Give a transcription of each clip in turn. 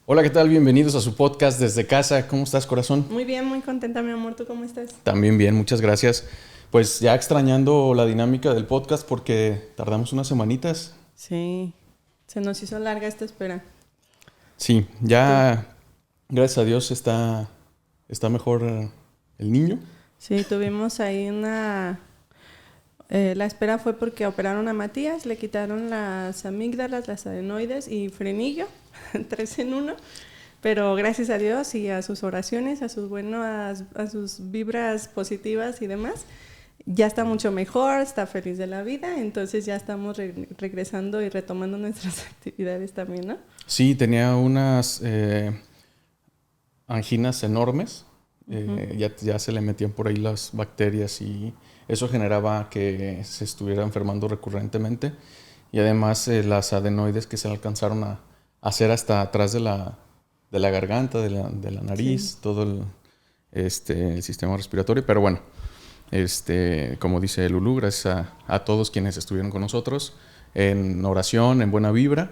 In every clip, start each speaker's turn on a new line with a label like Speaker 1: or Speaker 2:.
Speaker 1: Hola, ¿qué tal? Bienvenidos a su podcast desde casa. ¿Cómo estás, corazón?
Speaker 2: Muy bien, muy contenta, mi amor. ¿Tú cómo estás?
Speaker 1: También bien, muchas gracias. Pues ya extrañando la dinámica del podcast porque tardamos unas semanitas.
Speaker 2: Sí, se nos hizo larga esta espera.
Speaker 1: Sí, ya gracias a Dios está mejor el niño.
Speaker 2: Sí, tuvimos ahí la espera fue porque operaron a Matías, le quitaron las amígdalas, las adenoides y frenillo, 3 en 1. Pero gracias a Dios y a sus oraciones, a sus vibras positivas y demás, ya está mucho mejor, está feliz de la vida, entonces ya estamos regresando y retomando nuestras actividades también, ¿no?
Speaker 1: Sí, tenía unas anginas enormes. Ya se le metían por ahí las bacterias y eso generaba que se estuviera enfermando recurrentemente. Y además las adenoides que se alcanzaron a hacer hasta atrás de la garganta, de la nariz,
Speaker 2: Sí.
Speaker 1: todo el sistema respiratorio. Pero bueno, como dice Lulú, gracias a todos quienes estuvieron con nosotros en oración, en buena vibra.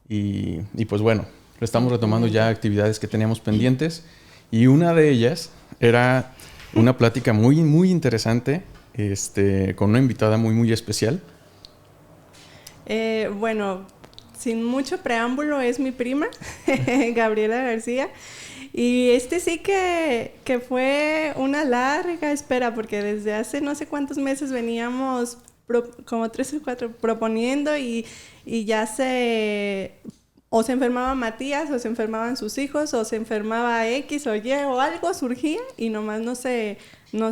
Speaker 1: Y pues bueno, estamos retomando ya actividades que teníamos pendientes. Y una de ellas era una plática muy, muy interesante con una invitada muy, muy especial.
Speaker 2: Bueno, sin mucho preámbulo, es mi prima, Gabriela García. Y sí que fue una larga espera, porque desde hace no sé cuántos meses veníamos como 3 o 4 proponiendo y ya o se enfermaba Matías, o se enfermaban sus hijos, o se enfermaba X o Y, o algo surgía y nomás no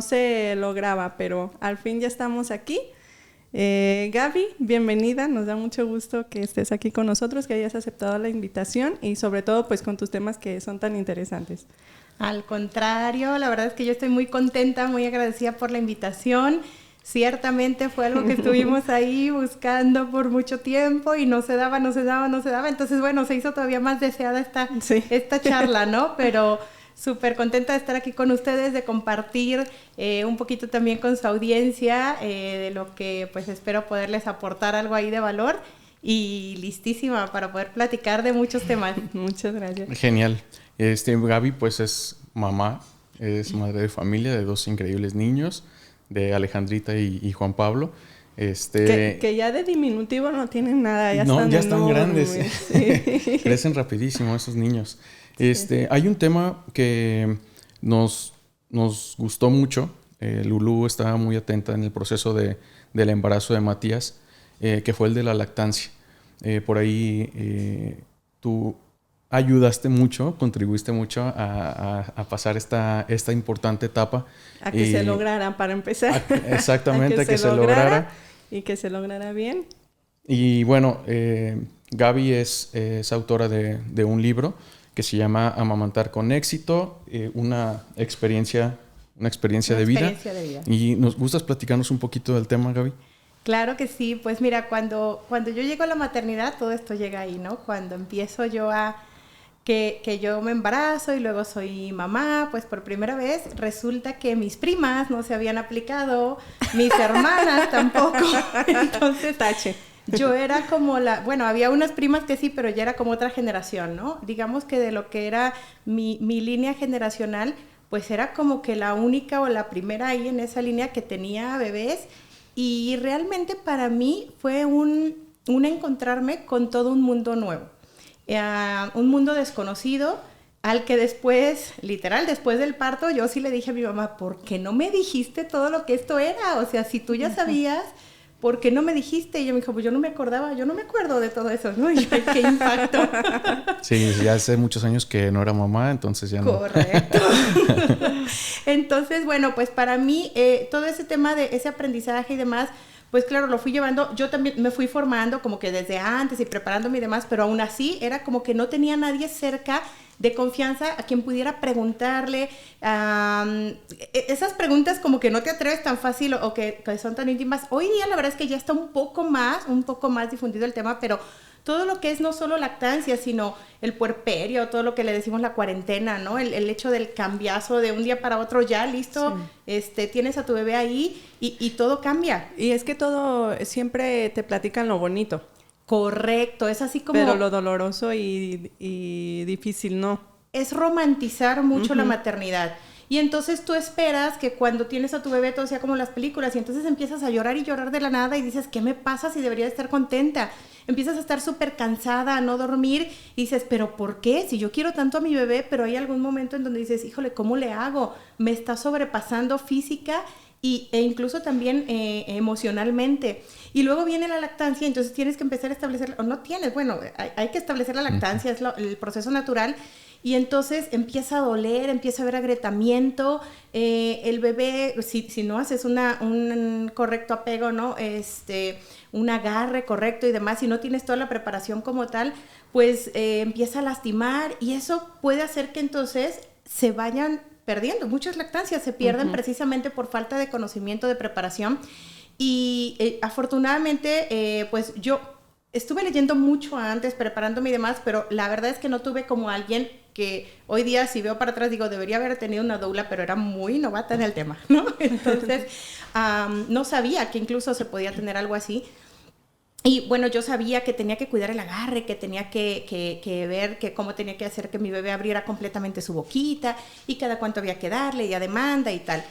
Speaker 2: se lograba, pero al fin ya estamos aquí. Gaby, bienvenida, nos da mucho gusto que estés aquí con nosotros, que hayas aceptado la invitación y sobre todo pues con tus temas que son tan interesantes.
Speaker 3: Al contrario, la verdad es que yo estoy muy contenta, muy agradecida por la invitación. Ciertamente fue algo que estuvimos ahí buscando por mucho tiempo y no se daba. Entonces, bueno, se hizo todavía más deseada esta charla, ¿no? Pero súper contenta de estar aquí con ustedes, de compartir un poquito también con su audiencia de lo que pues espero poderles aportar algo ahí de valor y listísima para poder platicar de muchos temas.
Speaker 2: Muchas gracias.
Speaker 1: Genial. Gaby pues es mamá, es madre de familia de 2 increíbles niños, de Alejandrita y Juan Pablo.
Speaker 2: Que ya de diminutivo no tienen nada, ya
Speaker 1: están grandes.
Speaker 2: Sí.
Speaker 1: Crecen rapidísimo esos niños.
Speaker 2: Sí.
Speaker 1: Hay un tema que nos gustó mucho. Lulú estaba muy atenta en el proceso del embarazo de Matías, que fue el de la lactancia. Por ahí tú ayudaste mucho, contribuiste mucho a pasar esta importante etapa.
Speaker 2: A que se lograra, para empezar.
Speaker 1: Exactamente, a que se lograra.
Speaker 2: Y que se lograra bien.
Speaker 1: Y bueno, Gaby es autora de un libro que se llama Amamantar con éxito, una experiencia de vida. Y nos gustas platicarnos un poquito del tema, Gaby.
Speaker 3: Claro que sí, pues mira, cuando yo llego a la maternidad, todo esto llega ahí, ¿no? Cuando empiezo yo que yo me embarazo y luego soy mamá, pues por primera vez resulta que mis primas no se habían aplicado, mis hermanas tampoco, entonces
Speaker 2: tache.
Speaker 3: Yo era como había unas primas que sí, pero ya era como otra generación, ¿no? Digamos que de lo que era mi línea generacional, pues era como que la única o la primera ahí en esa línea que tenía bebés y realmente para mí fue un encontrarme con todo un mundo nuevo. Un mundo desconocido al que después, literal, después del parto, yo sí le dije a mi mamá, ¿por qué no me dijiste todo lo que esto era? O sea, si tú ya sabías, ¿por qué no me dijiste? Y ella me dijo, pues yo no me acuerdo de todo eso, ¿no? Y yo, qué impacto.
Speaker 1: Sí, ya hace muchos años que no era mamá, entonces ya no.
Speaker 3: Correcto. Entonces, bueno, pues para mí, todo ese tema de ese aprendizaje y demás, pues claro, lo fui llevando, yo también me fui formando como que desde antes y preparándome y demás, pero aún así era como que no tenía nadie cerca de confianza a quien pudiera preguntarle esas preguntas como que no te atreves tan fácil o que son tan íntimas. Hoy día la verdad es que ya está un poco más difundido el tema, pero todo lo que es no solo lactancia, sino el puerperio, todo lo que le decimos la cuarentena, ¿no? El hecho del cambiazo de un día para otro, ya listo, sí. Tienes a tu bebé ahí y todo cambia.
Speaker 2: Y es que todo siempre te platican lo bonito.
Speaker 3: Correcto, es así como...
Speaker 2: Pero lo doloroso y difícil, ¿no?
Speaker 3: Es romantizar mucho la maternidad. Y entonces tú esperas que cuando tienes a tu bebé todo sea como las películas y entonces empiezas a llorar y llorar de la nada y dices, ¿qué me pasa si debería estar contenta? Empiezas a estar súper cansada, a no dormir y dices, ¿pero por qué? Si yo quiero tanto a mi bebé, pero hay algún momento en donde dices, híjole, ¿cómo le hago? Me está sobrepasando física e incluso también emocionalmente. Y luego viene la lactancia, entonces tienes que empezar a establecer, o no tienes, bueno, hay que establecer la lactancia, es el proceso natural. Y entonces empieza a doler, empieza a haber agrietamiento, el bebé, si no haces un correcto apego, ¿no? Un agarre correcto y demás, si no tienes toda la preparación como tal, pues empieza a lastimar y eso puede hacer que entonces se vayan perdiendo. Muchas lactancias se pierden precisamente por falta de conocimiento, de preparación. Y afortunadamente, pues yo estuve leyendo mucho antes, preparándome y demás, pero la verdad es que no tuve como alguien que hoy día, si veo para atrás, digo, debería haber tenido una doula, pero era muy novata en el tema, ¿no? Entonces, no sabía que incluso se podía tener algo así. Y bueno, yo sabía que tenía que cuidar el agarre, que tenía que ver que cómo tenía que hacer que mi bebé abriera completamente su boquita y cada cuánto había que darle y a demanda y tal.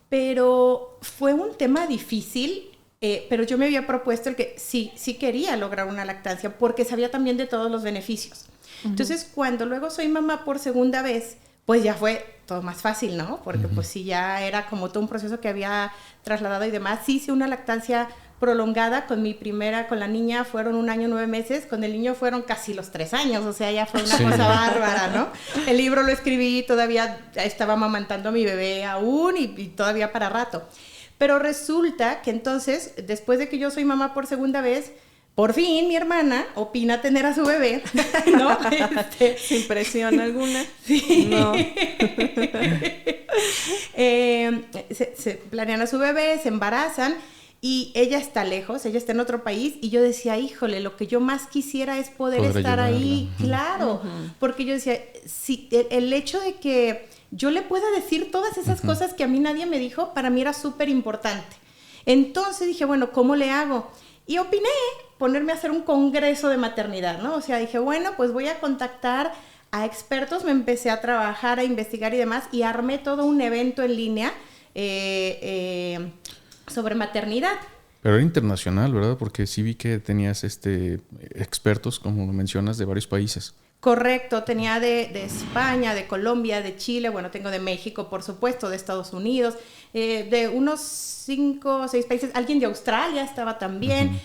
Speaker 3: Pero fue un tema difícil. Pero yo me había propuesto el que sí quería lograr una lactancia porque sabía también de todos los beneficios. Entonces, cuando luego soy mamá por segunda vez, pues ya fue todo más fácil, ¿no? Porque pues sí, ya era como todo un proceso que había trasladado y demás. Sí hice una lactancia prolongada con la niña fueron 1 año 9 meses, con el niño fueron casi los 3 años, o sea, ya fue una cosa bárbara, ¿no? El libro lo escribí, todavía estaba amamantando a mi bebé aún y todavía para rato. Pero resulta que entonces, después de que yo soy mamá por segunda vez, por fin mi hermana opina tener a su bebé, ¿no?
Speaker 2: Sin presión alguna.
Speaker 3: Sí.
Speaker 2: No.
Speaker 3: Se planean a su bebé, se embarazan y ella está lejos, ella está en otro país y yo decía, híjole, lo que yo más quisiera es poder estar ahí, claro, porque yo decía, si el hecho de que yo le pueda decir todas esas cosas que a mí nadie me dijo, para mí era súper importante. Entonces dije, bueno, ¿cómo le hago? Y opiné ponerme a hacer un congreso de maternidad, ¿no? O sea, dije, bueno, pues voy a contactar a expertos, me empecé a trabajar, a investigar y demás, y armé todo un evento en línea sobre maternidad.
Speaker 1: Pero era internacional, ¿verdad? Porque sí vi que tenías expertos, como mencionas, de varios países.
Speaker 3: Correcto, tenía de España, de Colombia, de Chile, bueno, tengo de México, por supuesto, de Estados Unidos, de unos 5 o 6 países, alguien de Australia estaba también.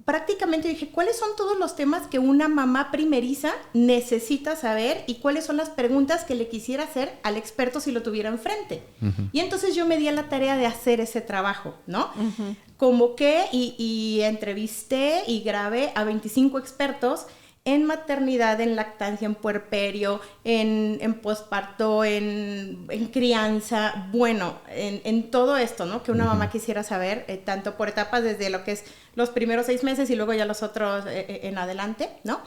Speaker 3: Prácticamente dije, ¿cuáles son todos los temas que una mamá primeriza necesita saber y cuáles son las preguntas que le quisiera hacer al experto si lo tuviera enfrente? Y entonces yo me di a la tarea de hacer ese trabajo, ¿no? Convoqué y entrevisté y grabé a 25 expertos en maternidad, en lactancia, en puerperio, en posparto, en crianza, bueno, en todo esto, ¿no? Que una mamá quisiera saber, tanto por etapas desde lo que es los primeros 6 meses y luego ya los otros en adelante, ¿no?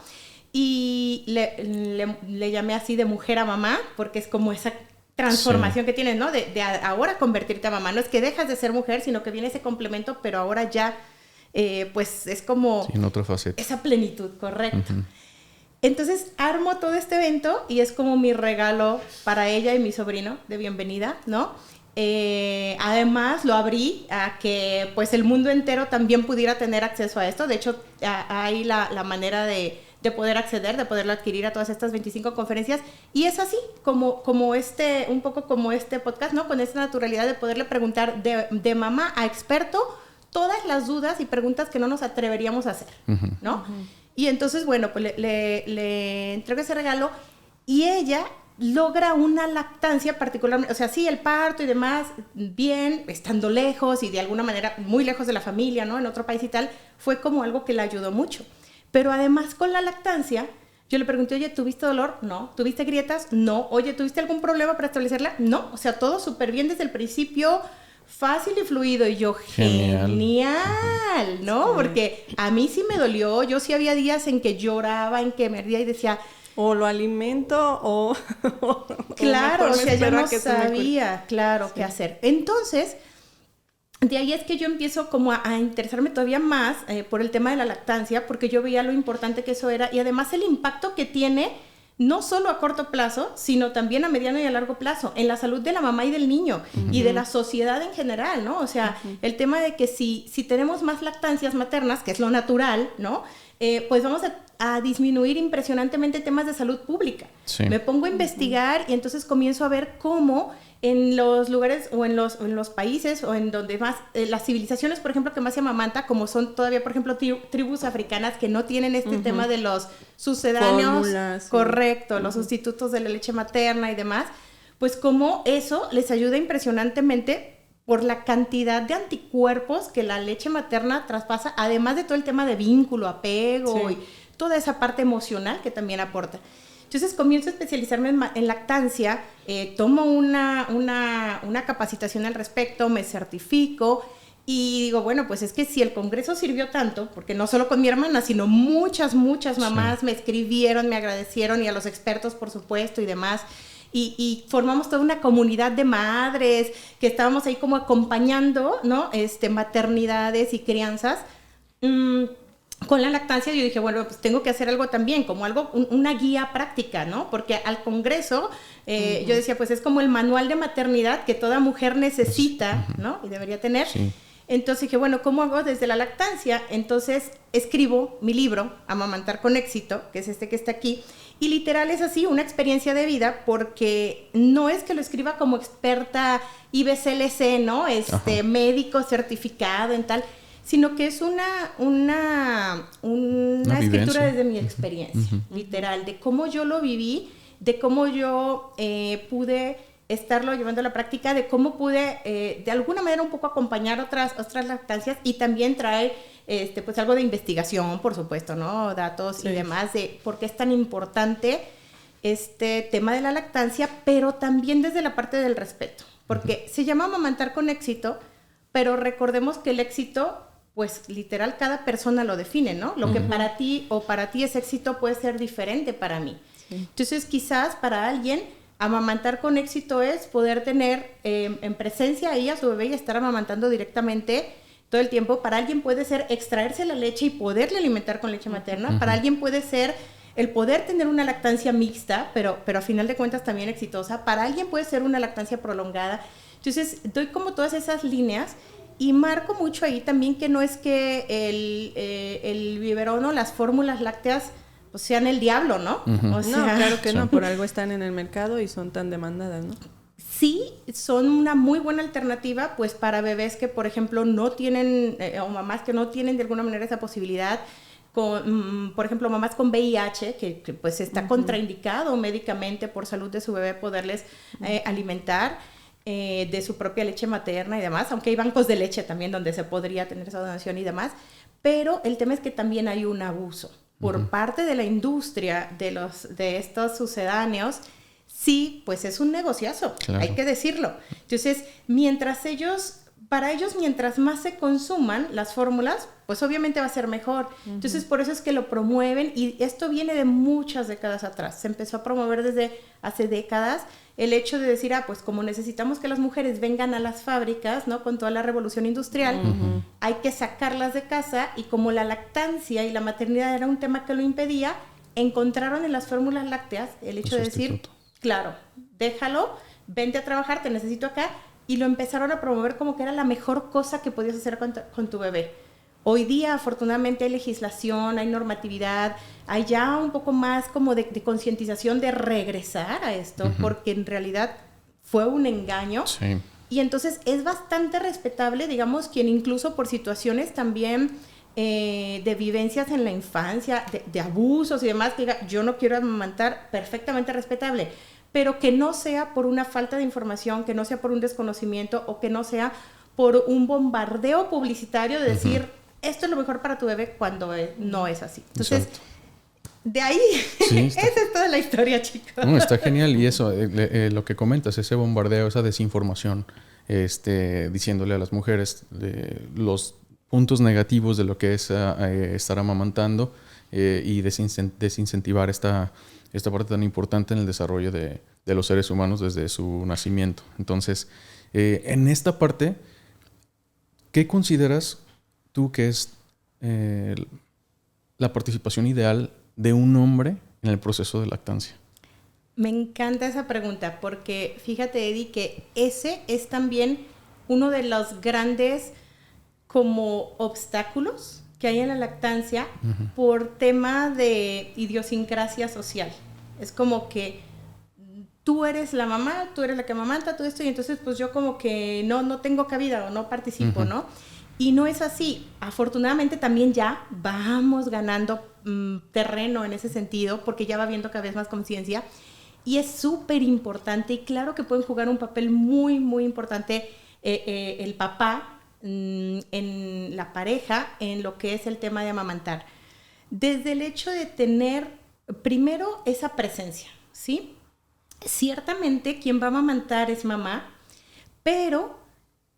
Speaker 3: Y le llamé así de mujer a mamá, porque es como esa transformación que tienes, ¿no? De ahora convertirte a mamá. No es que dejas de ser mujer, sino que viene ese complemento, pero ahora ya... pues es como...
Speaker 1: Sí, en otra faceta.
Speaker 3: Esa plenitud, correcto. Entonces armo todo este evento y es como mi regalo para ella y mi sobrino de bienvenida, ¿no? Además lo abrí a que pues el mundo entero también pudiera tener acceso a esto. De hecho, hay la manera de poder acceder, de poderlo adquirir a todas estas 25 conferencias. Y es así, como un poco como este podcast, ¿no? Con esta naturalidad de poderle preguntar de mamá a experto todas las dudas y preguntas que no nos atreveríamos a hacer, ¿no? Y entonces, bueno, pues le entrego ese regalo y ella logra una lactancia particularmente, o sea, sí, el parto y demás, bien, estando lejos y de alguna manera muy lejos de la familia, ¿no? En otro país y tal, fue como algo que la ayudó mucho. Pero además con la lactancia, yo le pregunté, oye, ¿tuviste dolor? No. ¿Tuviste grietas? No. Oye, ¿tuviste algún problema para establecerla? No. O sea, todo súper bien desde el principio, fácil y fluido. Y yo, genial, ¿no? Sí. Porque a mí sí me dolió. Yo sí había días en que lloraba, en que me ardía y decía...
Speaker 2: O lo alimento o
Speaker 3: claro, o sea, yo no sabía, claro, qué hacer. Entonces, de ahí es que yo empiezo como a interesarme todavía más por el tema de la lactancia, porque yo veía lo importante que eso era y además el impacto que tiene no solo a corto plazo, sino también a mediano y a largo plazo, en la salud de la mamá y del niño y de la sociedad en general, ¿no? O sea, el tema de que si tenemos más lactancias maternas, que es lo natural, ¿no? Pues vamos a disminuir impresionantemente temas de salud pública.
Speaker 1: Sí.
Speaker 3: Me pongo a investigar y entonces comienzo a ver cómo en los lugares o en los países o en donde más, las civilizaciones, por ejemplo, que más se amamanta, como son todavía, por ejemplo, tribus africanas que no tienen este tema de los sucedáneos,
Speaker 2: fórmulas,
Speaker 3: correcto, los sustitutos de la leche materna y demás, pues como eso les ayuda impresionantemente por la cantidad de anticuerpos que la leche materna traspasa, además de todo el tema de vínculo, apego y toda esa parte emocional que también aporta. Entonces comienzo a especializarme en lactancia, tomo una capacitación al respecto, me certifico y digo, bueno, pues es que si el congreso sirvió tanto, porque no solo con mi hermana, sino muchas mamás me escribieron, me agradecieron y a los expertos, por supuesto, y demás. Y formamos toda una comunidad de madres que estábamos ahí como acompañando, ¿no? Maternidades y crianzas. Con la lactancia yo dije, bueno, pues tengo que hacer algo también, como algo, una guía práctica, ¿no? Porque al congreso yo decía, pues es como el manual de maternidad que toda mujer necesita, ¿no? Y debería tener. Sí. Entonces dije, bueno, ¿cómo hago desde la lactancia? Entonces escribo mi libro, Amamantar con éxito, que es este que está aquí, y literal es así, una experiencia de vida, porque no es que lo escriba como experta IBCLC, ¿no? Médico certificado en tal, sino que es una escritura desde mi experiencia, literal, de cómo yo lo viví, de cómo yo pude estarlo llevando a la práctica, de cómo pude de alguna manera un poco acompañar otras lactancias y también traer pues algo de investigación, por supuesto, ¿no? Datos y demás de por qué es tan importante este tema de la lactancia, pero también desde la parte del respeto, porque se llama Amamantar con éxito, pero recordemos que el éxito, pues literal cada persona lo define, ¿no? Lo que para ti o para ti es éxito puede ser diferente para mí. Sí. Entonces quizás para alguien amamantar con éxito es poder tener en presencia ahí a su bebé y estar amamantando directamente todo el tiempo. Para alguien puede ser extraerse la leche y poderle alimentar con leche materna. Para alguien puede ser el poder tener una lactancia mixta, pero a final de cuentas también exitosa. Para alguien puede ser una lactancia prolongada. Entonces doy como todas esas líneas y marco mucho ahí también que no es que el biberón o las fórmulas lácteas pues sean el diablo, ¿no? O sea,
Speaker 2: no, claro que no, por algo están en el mercado y son tan demandadas, ¿no?
Speaker 3: Sí, son una muy buena alternativa, pues para bebés que, por ejemplo, no tienen, o mamás que no tienen de alguna manera esa posibilidad, por ejemplo, mamás con VIH, que pues está contraindicado médicamente por salud de su bebé poderles alimentar de su propia leche materna y demás, aunque hay bancos de leche también donde se podría tener esa donación y demás, pero el tema es que también hay un abuso por parte de la industria de estos sucedáneos. Sí, pues es un negociazo, claro. Hay que decirlo. Entonces, para ellos, mientras más se consuman las fórmulas, pues obviamente va a ser mejor. Entonces, por eso es que lo promueven y esto viene de muchas décadas atrás. Se empezó a promover desde hace décadas el hecho de decir, pues como necesitamos que las mujeres vengan a las fábricas, ¿no? Con toda la revolución industrial, hay que sacarlas de casa y como la lactancia y la maternidad era un tema que lo impedía, encontraron en las fórmulas lácteas el hecho de decir, claro, déjalo, vente a trabajar, te necesito acá, y lo empezaron a promover como que era la mejor cosa que podías hacer con tu bebé. Hoy día, afortunadamente, hay legislación, hay normatividad, hay ya un poco más como de concientización de regresar a esto, porque en realidad fue un engaño. Sí. Y entonces es bastante respetable, digamos, quien incluso por situaciones también de vivencias en la infancia, de abusos y demás, que diga, yo no quiero amamantar, perfectamente respetable, pero que no sea por una falta de información, que no sea por un desconocimiento o que no sea por un bombardeo publicitario de decir, esto es lo mejor para tu bebé cuando no es así. Entonces, de ahí, esa es toda la historia, chicos.
Speaker 1: No, está genial y eso, lo que comentas, ese bombardeo, esa desinformación, diciéndole a las mujeres de los puntos negativos de lo que es estar amamantando y desincentivar esta parte tan importante en el desarrollo de los seres humanos desde su nacimiento. Entonces, en esta parte, ¿qué consideras tú que es la participación ideal de un hombre en el proceso de lactancia?
Speaker 3: Me encanta esa pregunta porque fíjate, Eddie, que ese es también uno de los grandes como obstáculos que hay en la lactancia por tema de idiosincrasia social. Es como que tú eres la mamá, tú eres la que amamanta, todo esto, y entonces pues yo como que no tengo cabida o no participo, ¿no? Y no es así. Afortunadamente también ya vamos ganando terreno en ese sentido porque ya va habiendo cada vez más conciencia. Y es súper importante y claro que pueden jugar un papel muy, muy importante el papá en la pareja en lo que es el tema de amamantar. Desde el hecho de tener primero esa presencia, ¿sí? Ciertamente quien va a amamantar es mamá, pero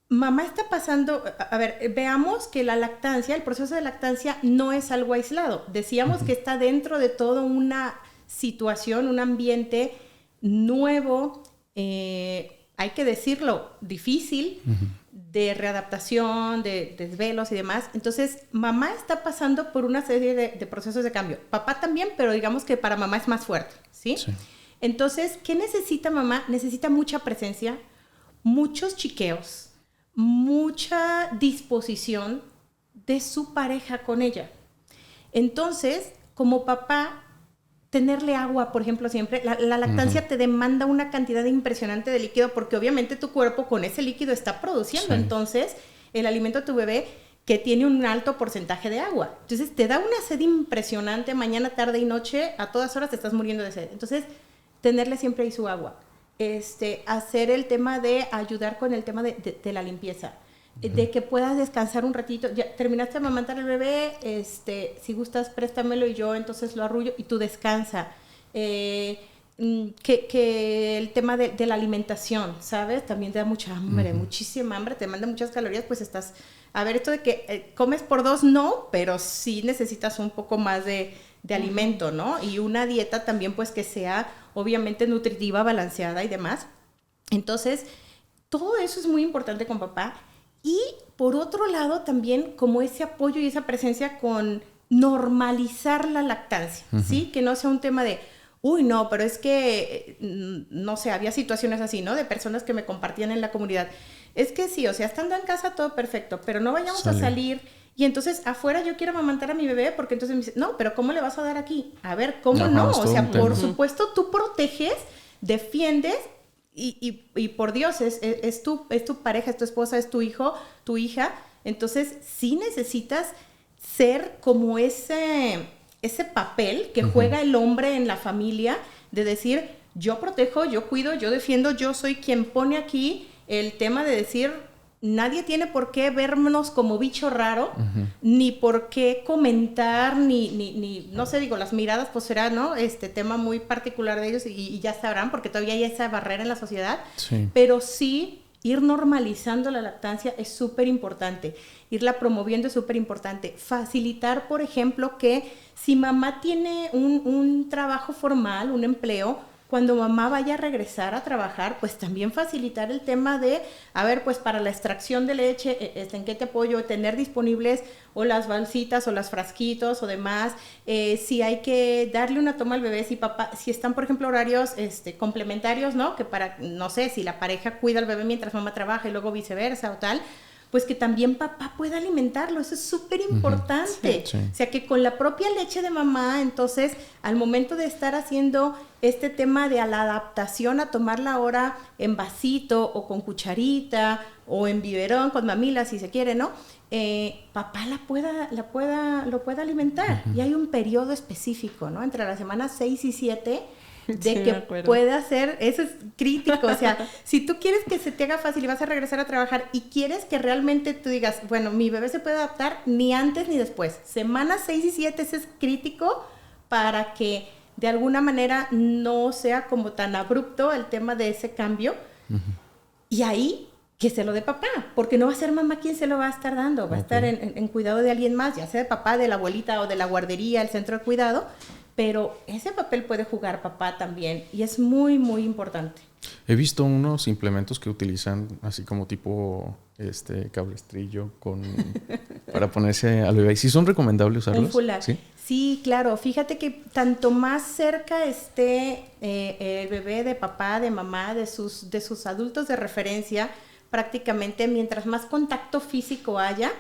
Speaker 3: mamá está pasando, a ver, veamos que la lactancia, el proceso de lactancia no es algo aislado. Decíamos que está dentro de toda una situación, un ambiente nuevo, hay que decirlo, difícil, de readaptación, de desvelos y demás. Entonces, mamá está pasando por una serie de procesos de cambio. Papá también, pero digamos que para mamá es más fuerte, ¿sí? Sí. Entonces, ¿qué necesita mamá? Necesita mucha presencia, muchos chiqueos, mucha disposición de su pareja con ella. Entonces, como papá, tenerle agua, por ejemplo, siempre. La lactancia te demanda una cantidad impresionante de líquido porque obviamente tu cuerpo con ese líquido está produciendo. Sí. Entonces, el alimento de tu bebé que tiene un alto porcentaje de agua. Entonces, te da una sed impresionante mañana, tarde y noche. A todas horas te estás muriendo de sed. Entonces, tenerle siempre ahí su agua. Hacer el tema de ayudar con el tema de la limpieza. De que puedas descansar un ratito. Ya terminaste de amamantar al bebé, si gustas préstamelo y yo entonces lo arrullo y tú descansa. Que el tema de la alimentación, ¿sabes? También te da mucha hambre, muchísima hambre, te manda muchas calorías, pues estás... A ver, esto de que comes por dos, no, pero sí necesitas un poco más de alimento, ¿no? Y una dieta también, pues, que sea obviamente nutritiva, balanceada y demás. Entonces, todo eso es muy importante con papá. Y por otro lado también como ese apoyo y esa presencia con normalizar la lactancia, ¿sí? Que no sea un tema de, uy, no, pero es que, no sé, había situaciones así, ¿no? De personas que me compartían en la comunidad. Es que sí, o sea, estando en casa todo perfecto, pero no vayamos a salir y entonces afuera yo quiero amamantar a mi bebé porque entonces me dice, no, pero ¿cómo le vas a dar aquí? A ver, ¿cómo no? O sea, por supuesto tú proteges, defiendes. Y por Dios, es tu pareja, es tu esposa, es tu hijo, tu hija. Entonces, sí necesitas ser como ese papel que juega el hombre en la familia de decir, yo protejo, yo cuido, yo defiendo, yo soy quien pone aquí el tema de decir, nadie tiene por qué vernos como bicho raro, ni por qué comentar, ni no sé, digo, las miradas, pues será, ¿no? Tema muy particular de ellos y ya sabrán, porque todavía hay esa barrera en la sociedad. Sí. Pero sí, ir normalizando la lactancia es súper importante. Irla promoviendo es súper importante. Facilitar, por ejemplo, que si mamá tiene un trabajo formal, un empleo, cuando mamá vaya a regresar a trabajar, pues también facilitar el tema de, a ver, pues para la extracción de leche, ¿en qué te apoyo? Tener disponibles o las bolsitas o los frasquitos o demás. Si hay que darle una toma al bebé, si están, por ejemplo, horarios complementarios, ¿no? Que para, no sé, si la pareja cuida al bebé mientras mamá trabaja y luego viceversa o tal, pues que también papá pueda alimentarlo, eso es súper importante. Sí. O sea, que con la propia leche de mamá, entonces, al momento de estar haciendo este tema de la adaptación a tomarla ahora en vasito o con cucharita o en biberón con mamila, si se quiere, ¿no? Papá lo pueda alimentar. Y hay un periodo específico, ¿no? Entre las semanas 6 y 7, de sí, que pueda hacer, eso es crítico, o sea, si tú quieres que se te haga fácil y vas a regresar a trabajar y quieres que realmente tú digas, bueno, mi bebé se puede adaptar ni antes ni después, semanas 6 y 7, eso es crítico para que de alguna manera no sea como tan abrupto el tema de ese cambio. Y ahí que se lo dé papá, porque no va a ser mamá quien se lo va a estar dando, va a estar en cuidado de alguien más, ya sea de papá, de la abuelita o de la guardería, el centro de cuidado, pero ese papel puede jugar papá también y es muy, muy importante.
Speaker 1: He visto unos implementos que utilizan así como tipo cablestrillo para ponerse al bebé. ¿Y sí son recomendables usarlos?
Speaker 3: Un fular.
Speaker 1: ¿Sí?
Speaker 3: Sí, claro. Fíjate que tanto más cerca esté el bebé de papá, de mamá, de sus adultos de referencia, prácticamente mientras más contacto físico haya,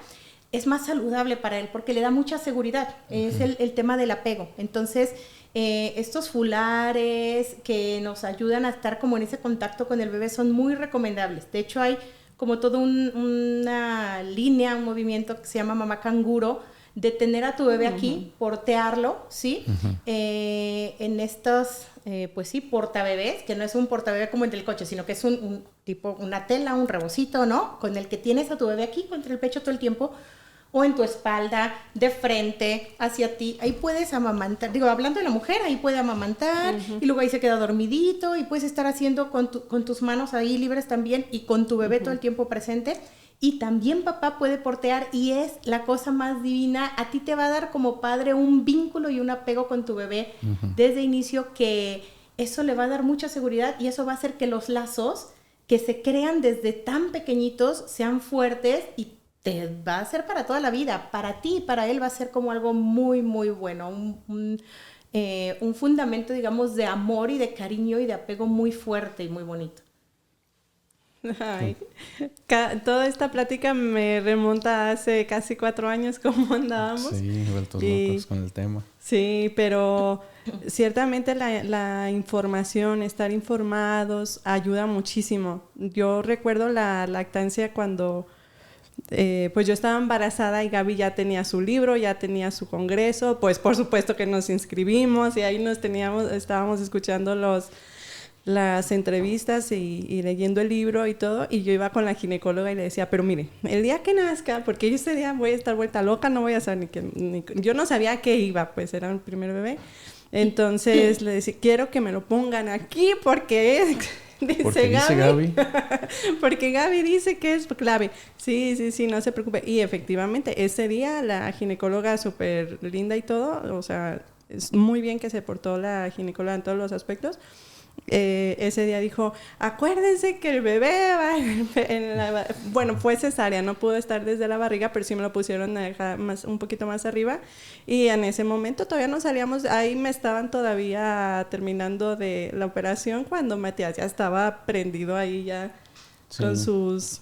Speaker 3: es más saludable para él porque le da mucha seguridad. Es el tema del apego. Entonces, estos fulares que nos ayudan a estar como en ese contacto con el bebé son muy recomendables. De hecho, hay como toda una línea, un movimiento que se llama mamá canguro, de tener a tu bebé aquí, portearlo, ¿sí? En estos, pues sí, portabebés, que no es un portabebé como el del coche, sino que es un tipo, una tela, un rebocito, ¿no? Con el que tienes a tu bebé aquí contra el pecho todo el tiempo, o en tu espalda, de frente, hacia ti. Ahí puedes amamantar, digo, hablando de la mujer, ahí puede amamantar, y luego ahí se queda dormidito, y puedes estar haciendo con tus manos ahí libres también, y con tu bebé todo el tiempo presente. Y también papá puede portear y es la cosa más divina. A ti te va a dar como padre un vínculo y un apego con tu bebé desde inicio, que eso le va a dar mucha seguridad y eso va a hacer que los lazos que se crean desde tan pequeñitos sean fuertes y te va a ser para toda la vida. Para ti y para él va a ser como algo muy, muy bueno. Un fundamento, digamos, de amor y de cariño y de apego muy fuerte y muy bonito.
Speaker 2: Ay, toda esta plática me remonta a hace casi 4 años como andábamos.
Speaker 1: Sí, vueltos locos con el tema.
Speaker 2: Sí, pero ciertamente la información, estar informados, ayuda muchísimo. Yo recuerdo la lactancia cuando pues yo estaba embarazada y Gaby ya tenía su libro, ya tenía su congreso, pues por supuesto que nos inscribimos y ahí estábamos escuchando las entrevistas y leyendo el libro y todo, y yo iba con la ginecóloga y le decía, pero mire, el día que nazca, porque yo ese día voy a estar vuelta loca, no voy a saber yo no sabía a qué iba, pues era el primer bebé, entonces le decía, quiero que me lo pongan aquí porque dice Gaby, porque Gaby dice que es clave. Sí, no se preocupe. Y efectivamente, ese día la ginecóloga súper linda y todo, o sea, es muy bien que se portó la ginecóloga en todos los aspectos. Ese día dijo, acuérdense que el bebé va bueno, fue cesárea, no pudo estar desde la barriga, pero sí me lo pusieron un poquito más arriba, y en ese momento todavía no salíamos, ahí me estaban todavía terminando de la operación cuando Matías ya estaba prendido ahí ya con sus...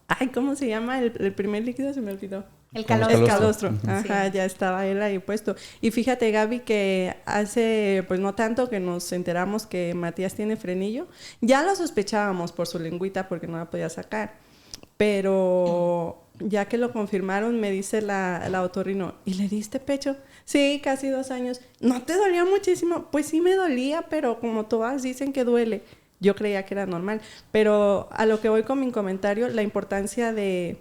Speaker 2: Ay, ¿cómo se llama? El primer líquido se me olvidó.
Speaker 3: El calostro.
Speaker 2: El calostro. Ajá,
Speaker 3: sí.
Speaker 2: Ya estaba él ahí puesto. Y fíjate, Gaby, que hace, pues no tanto que nos enteramos que Matías tiene frenillo. Ya lo sospechábamos por su lengüita porque no la podía sacar. Pero ya que lo confirmaron, me dice la otorrino, ¿y le diste pecho? Sí, casi 2 años. ¿No te dolía muchísimo? Pues sí me dolía, pero como todas dicen que duele. Yo creía que era normal. Pero a lo que voy con mi comentario, la importancia de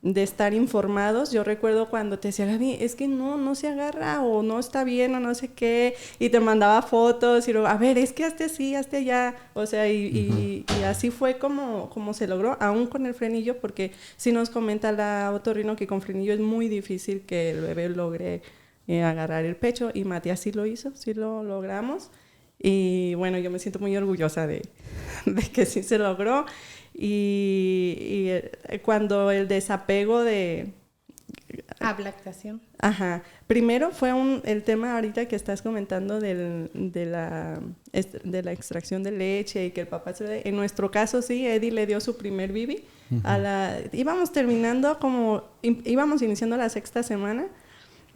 Speaker 2: estar informados. Yo recuerdo cuando te decía, Gaby, es que no se agarra o no está bien o no sé qué, y te mandaba fotos y luego, a ver, es que hazte así, hazte allá, o sea, y así fue como se logró, aún con el frenillo, porque sí nos comenta la otorrino que con frenillo es muy difícil que el bebé logre agarrar el pecho, y Matías sí lo hizo, sí lo logramos, y bueno, yo me siento muy orgullosa de que sí se logró. Y cuando el desapego de...
Speaker 3: Lactación.
Speaker 2: Ajá. Primero fue el tema ahorita que estás comentando de la extracción de leche y que el papá en nuestro caso sí, Eddie le dio su primer bibi. Íbamos iniciando la 6ª semana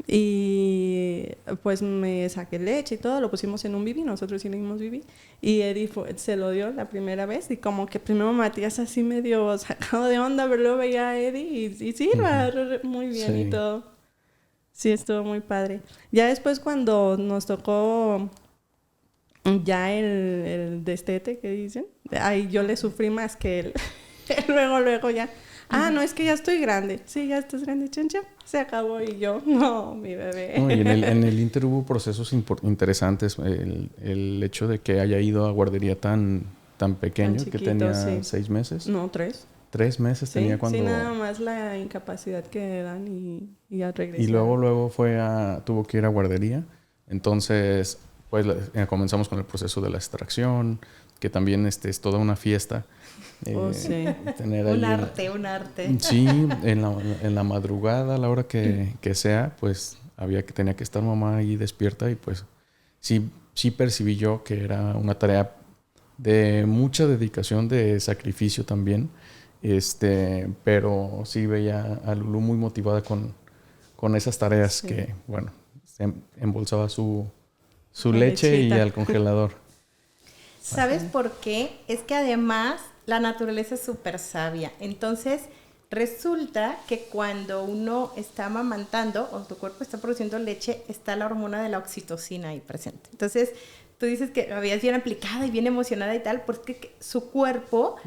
Speaker 2: y pues me saqué leche y todo, lo pusimos en un bibi, nosotros sí le dimos bibi, y Eddie se lo dio la primera vez, y como que primero Matías así medio sacado de onda, pero luego veía a Eddie y sí, muy bien, sí. Y todo. Sí, estuvo muy padre. Ya después cuando nos tocó ya el destete que dicen, ahí yo le sufrí más que él. luego ya. No, es que ya estoy grande. Sí, ya estás grande, chancha. Se acabó y yo, no, mi bebé.
Speaker 1: No, y en el Inter hubo procesos interesantes. El hecho de que haya ido a guardería tan pequeño, tan chiquito, que tenía 6 meses.
Speaker 2: No, 3.
Speaker 1: 3 meses tenía cuando...
Speaker 2: Sí, nada más la incapacidad que dan y ya regresó.
Speaker 1: Y luego tuvo que ir a guardería. Entonces, pues comenzamos con el proceso de la extracción, que también es toda una fiesta.
Speaker 2: Sí.
Speaker 1: Tener
Speaker 3: Un
Speaker 1: ahí
Speaker 3: arte, un arte.
Speaker 1: Sí, en la madrugada, a la hora que sea, pues tenía que estar mamá ahí despierta y pues sí percibí yo que era una tarea de mucha dedicación, de sacrificio también, pero sí veía a Lulú muy motivada con esas tareas que, bueno, embolsaba su leche y al congelador.
Speaker 3: ¿Sabes por qué? Es que además la naturaleza es súper sabia. Entonces, resulta que cuando uno está amamantando o tu cuerpo está produciendo leche, está la hormona de la oxitocina ahí presente. Entonces, tú dices que la habías bien aplicada y bien emocionada y tal, porque su cuerpo,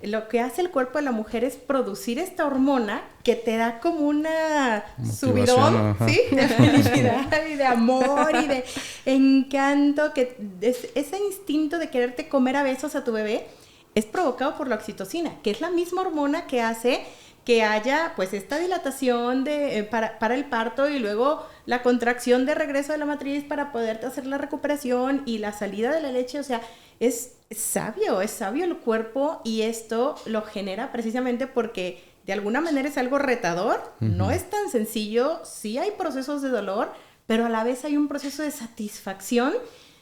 Speaker 3: lo que hace el cuerpo de la mujer es producir esta hormona que te da como una subidón, ¿sí? De felicidad y de amor y de encanto, que ese instinto de quererte comer a besos a tu bebé es provocado por la oxitocina, que es la misma hormona que hace que haya pues esta dilatación para el parto y luego la contracción de regreso de la matriz para poder hacer la recuperación y la salida de la leche. O sea, es sabio el cuerpo, y esto lo genera precisamente porque de alguna manera es algo retador, no es tan sencillo, sí hay procesos de dolor, pero a la vez hay un proceso de satisfacción,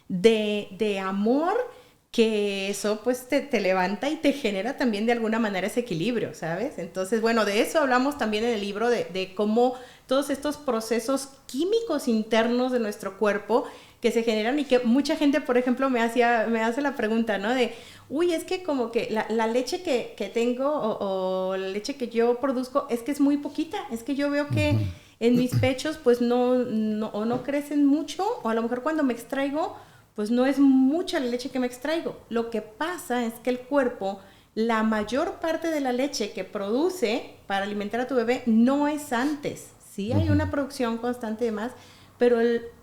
Speaker 3: de amor, que eso pues te levanta y te genera también de alguna manera ese equilibrio, ¿sabes? Entonces, bueno, de eso hablamos también en el libro, de cómo todos estos procesos químicos internos de nuestro cuerpo que se generan, y que mucha gente, por ejemplo, me hace la pregunta, ¿no? De, uy, es que como que la leche que tengo o la leche que yo produzco es que es muy poquita, es que yo veo que en mis pechos pues no crecen mucho, o a lo mejor cuando me extraigo pues no es mucha la leche que me extraigo. Lo que pasa es que el cuerpo, la mayor parte de la leche que produce para alimentar a tu bebé no es antes. Sí hay una producción constante de más, pero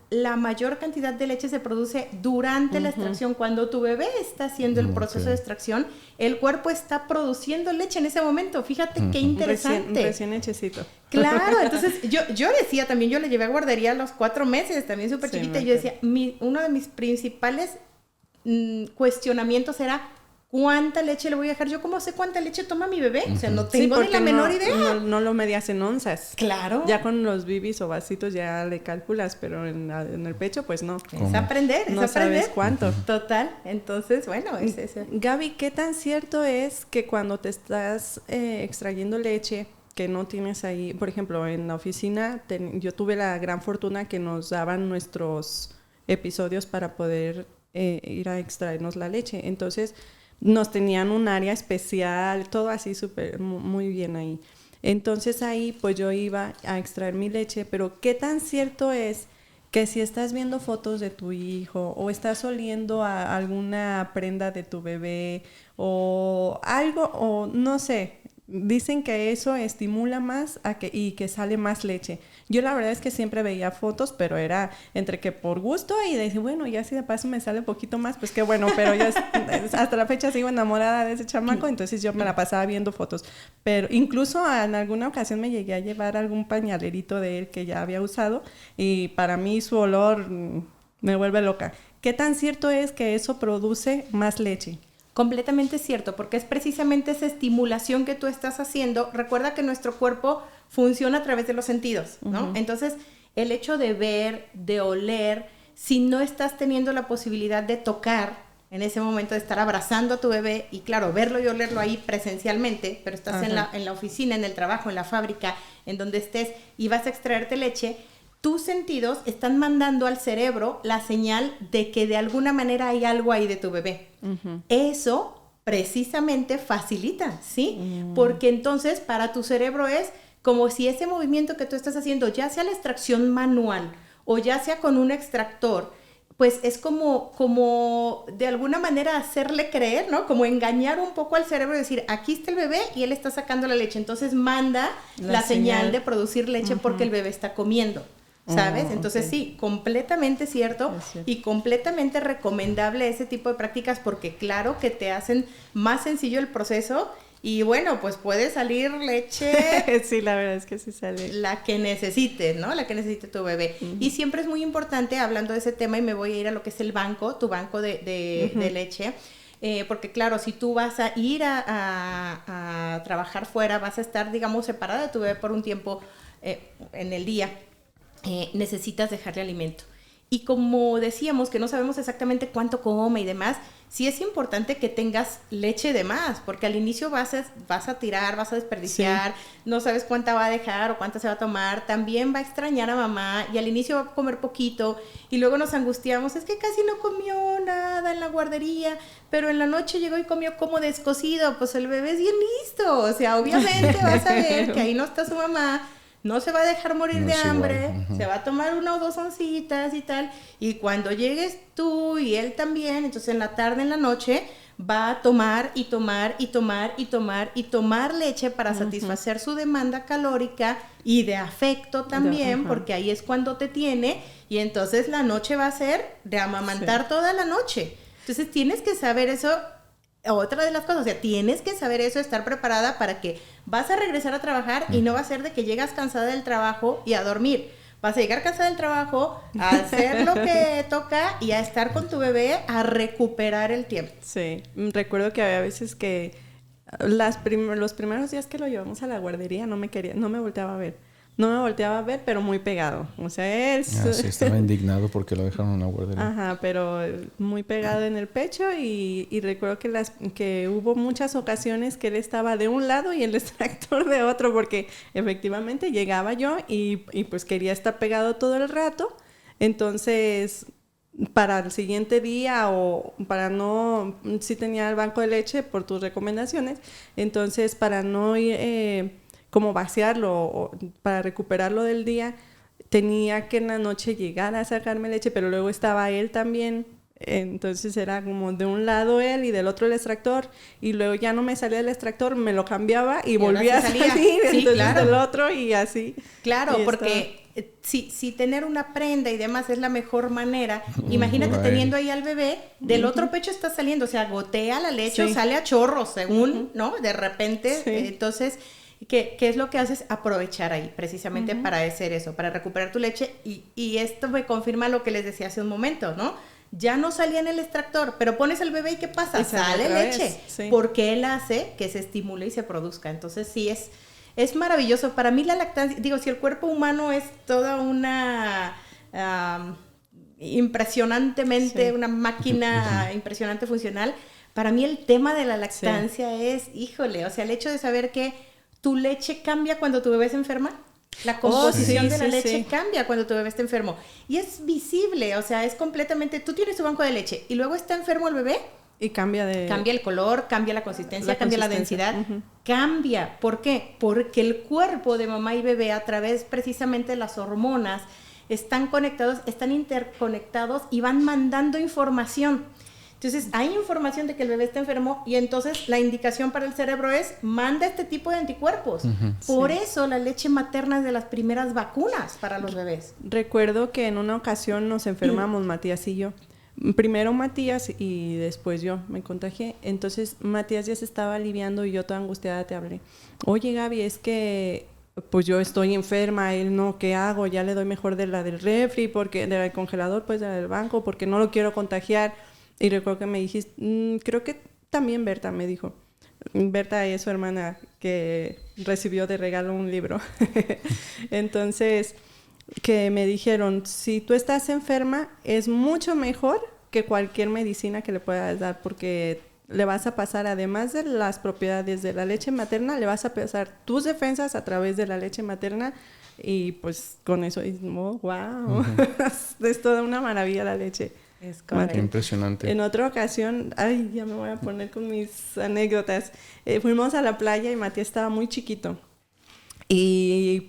Speaker 3: la mayor cantidad de leche se produce durante la extracción. Cuando tu bebé está haciendo el proceso de extracción, el cuerpo está produciendo leche en ese momento. Fíjate qué interesante.
Speaker 2: Recién hechecito.
Speaker 3: Claro, entonces yo decía también, yo le llevé a guardería a los 4 meses, también súper chiquita, y yo decía, uno de mis principales cuestionamientos era, ¿cuánta leche le voy a dejar? Yo, ¿cómo sé cuánta leche toma mi bebé? O sea, no tengo ni la menor idea.
Speaker 2: No lo medías en onzas.
Speaker 3: Claro.
Speaker 2: Ya con los bibis o vasitos ya le calculas, pero en el pecho, pues no.
Speaker 3: Es aprender,
Speaker 2: no sabes cuánto.
Speaker 3: Total. Entonces, bueno, es eso.
Speaker 2: Gaby, ¿qué tan cierto es que cuando te estás extrayendo leche, que no tienes ahí, por ejemplo, en la oficina, yo tuve la gran fortuna que nos daban nuestros episodios para poder ir a extraernos la leche? Entonces, nos tenían un área especial, todo así súper, muy bien ahí. Entonces ahí pues yo iba a extraer mi leche, pero ¿qué tan cierto es que si estás viendo fotos de tu hijo o estás oliendo a alguna prenda de tu bebé o algo, o no sé, dicen que eso estimula más y que sale más leche? Yo la verdad es que siempre veía fotos, pero era entre que por gusto y decir, bueno, ya si de paso me sale un poquito más, pues qué bueno, pero yo hasta la fecha sigo enamorada de ese chamaco, entonces yo me la pasaba viendo fotos. Pero incluso en alguna ocasión me llegué a llevar algún pañalerito de él que ya había usado, y para mí su olor me vuelve loca. ¿Qué tan cierto es que eso produce más leche?
Speaker 3: Completamente cierto, porque es precisamente esa estimulación que tú estás haciendo. Recuerda que nuestro cuerpo funciona a través de los sentidos, ¿no? Entonces, el hecho de ver, de oler, si no estás teniendo la posibilidad de tocar en ese momento, de estar abrazando a tu bebé y claro, verlo y olerlo ahí presencialmente, pero estás en la oficina, en el trabajo, en la fábrica, en donde estés y vas a extraerte leche, tus sentidos están mandando al cerebro la señal de que de alguna manera hay algo ahí de tu bebé. Eso precisamente facilita, ¿sí? Porque entonces para tu cerebro es como si ese movimiento que tú estás haciendo, ya sea la extracción manual o ya sea con un extractor, pues es como de alguna manera hacerle creer, ¿no? Como engañar un poco al cerebro y decir, aquí está el bebé y él está sacando la leche. Entonces manda la señal de producir leche porque el bebé está comiendo, ¿sabes? Entonces sí, completamente cierto y completamente recomendable ese tipo de prácticas, porque claro que te hacen más sencillo el proceso Y bueno, pues puede salir leche
Speaker 2: Sí, la verdad es que sí sale.
Speaker 3: la que necesites, ¿no? La que necesite tu bebé. Y siempre es muy importante, hablando de ese tema, y me voy a ir a lo que es el banco, tu banco de leche, porque claro, si tú vas a ir a trabajar fuera, vas a estar, digamos, separada de tu bebé por un tiempo en el día, necesitas dejarle alimento. Y como decíamos que no sabemos exactamente cuánto come y demás, sí es importante que tengas leche de más, porque al inicio vas a tirar, vas a desperdiciar, no sabes cuánta va a dejar o cuánta se va a tomar, también va a extrañar a mamá y al inicio va a comer poquito y luego nos angustiamos, es que casi no comió nada en la guardería, pero en la noche llegó y comió como descocido, pues el bebé es bien listo, o sea, obviamente vas a ver que ahí no está su mamá, no se va a dejar morir de hambre, se va a tomar 1 o 2 oncitas y tal, y cuando llegues tú y él también, entonces en la tarde, en la noche, va a tomar y tomar y tomar y tomar y tomar leche para satisfacer su demanda calórica y de afecto también, porque ahí es cuando te tiene, y entonces la noche va a ser de amamantar toda la noche. Entonces tienes que saber eso. Otra de las cosas, o sea, tienes que saber eso, estar preparada para que vas a regresar a trabajar y no va a ser de que llegas cansada del trabajo y a dormir. Vas a llegar cansada del trabajo, a hacer lo que toca y a estar con tu bebé, a recuperar el tiempo.
Speaker 2: Sí, recuerdo que había veces que los primeros días que lo llevamos a la guardería no me volteaba a ver. No me volteaba a ver, pero muy pegado. O sea, él...
Speaker 1: sí, estaba indignado porque lo dejaron en una guardería.
Speaker 2: Ajá, pero muy pegado en el pecho y recuerdo que hubo muchas ocasiones que él estaba de un lado y el extractor de otro, porque efectivamente llegaba yo y pues quería estar pegado todo el rato. Entonces, para el siguiente día o para no... Sí tenía el banco de leche por tus recomendaciones, entonces para no ir... como vaciarlo o para recuperarlo del día, tenía que en la noche llegar a sacarme leche, pero luego estaba él también, entonces era como de un lado él y del otro el extractor, y luego ya no me salía del extractor, me lo cambiaba y volvía a salir, sí, entonces claro. Del otro y así.
Speaker 3: Claro, y porque si tener una prenda y demás es la mejor manera, imagínate teniendo ahí al bebé, del otro pecho está saliendo, o sea, gotea la leche o sale a chorros, según, ¿no? De repente, entonces... ¿Qué es lo que haces? Aprovechar ahí, precisamente para hacer eso, para recuperar tu leche. Y esto me confirma lo que les decía hace un momento, ¿no? Ya no salía en el extractor, pero pones al bebé y ¿qué pasa? Sale leche, porque él hace que se estimule y se produzca. Entonces sí, es maravilloso. Para mí la lactancia, digo, si el cuerpo humano es toda una... impresionantemente, una máquina impresionante funcional, para mí el tema de la lactancia es, híjole, o sea, el hecho de saber que tu leche cambia cuando tu bebé se enferma. La composición de la leche cambia cuando tu bebé está enfermo. Y es visible, o sea, es completamente... Tú tienes tu banco de leche y luego está enfermo el bebé.
Speaker 2: Y cambia
Speaker 3: el color, cambia la consistencia, cambia la densidad. Cambia. ¿Por qué? Porque el cuerpo de mamá y bebé, a través precisamente de las hormonas, están conectados, están interconectados y van mandando información. Entonces, hay información de que el bebé está enfermo y entonces la indicación para el cerebro es manda este tipo de anticuerpos. Por eso la leche materna es de las primeras vacunas para los bebés.
Speaker 2: Recuerdo que en una ocasión nos enfermamos, Matías y yo. Primero Matías y después yo me contagié. Entonces, Matías ya se estaba aliviando y yo toda angustiada te hablé. Oye, Gaby, es que... pues yo estoy enferma, él no, ¿qué hago? Ya le doy mejor de la del refri, porque del congelador, pues de la del banco, porque no lo quiero contagiar. Y recuerdo que me dijiste, creo que también Berta me dijo. Berta es su hermana que recibió de regalo un libro. Entonces, que me dijeron, si tú estás enferma, es mucho mejor que cualquier medicina que le puedas dar, porque le vas a pasar, además de las propiedades de la leche materna, le vas a pasar tus defensas a través de la leche materna. Y pues con eso, wow, es toda una maravilla la leche.
Speaker 3: Es correcto.
Speaker 1: Impresionante.
Speaker 2: En otra ocasión, ya me voy a poner con mis anécdotas. Fuimos a la playa y Matías estaba muy chiquito. Y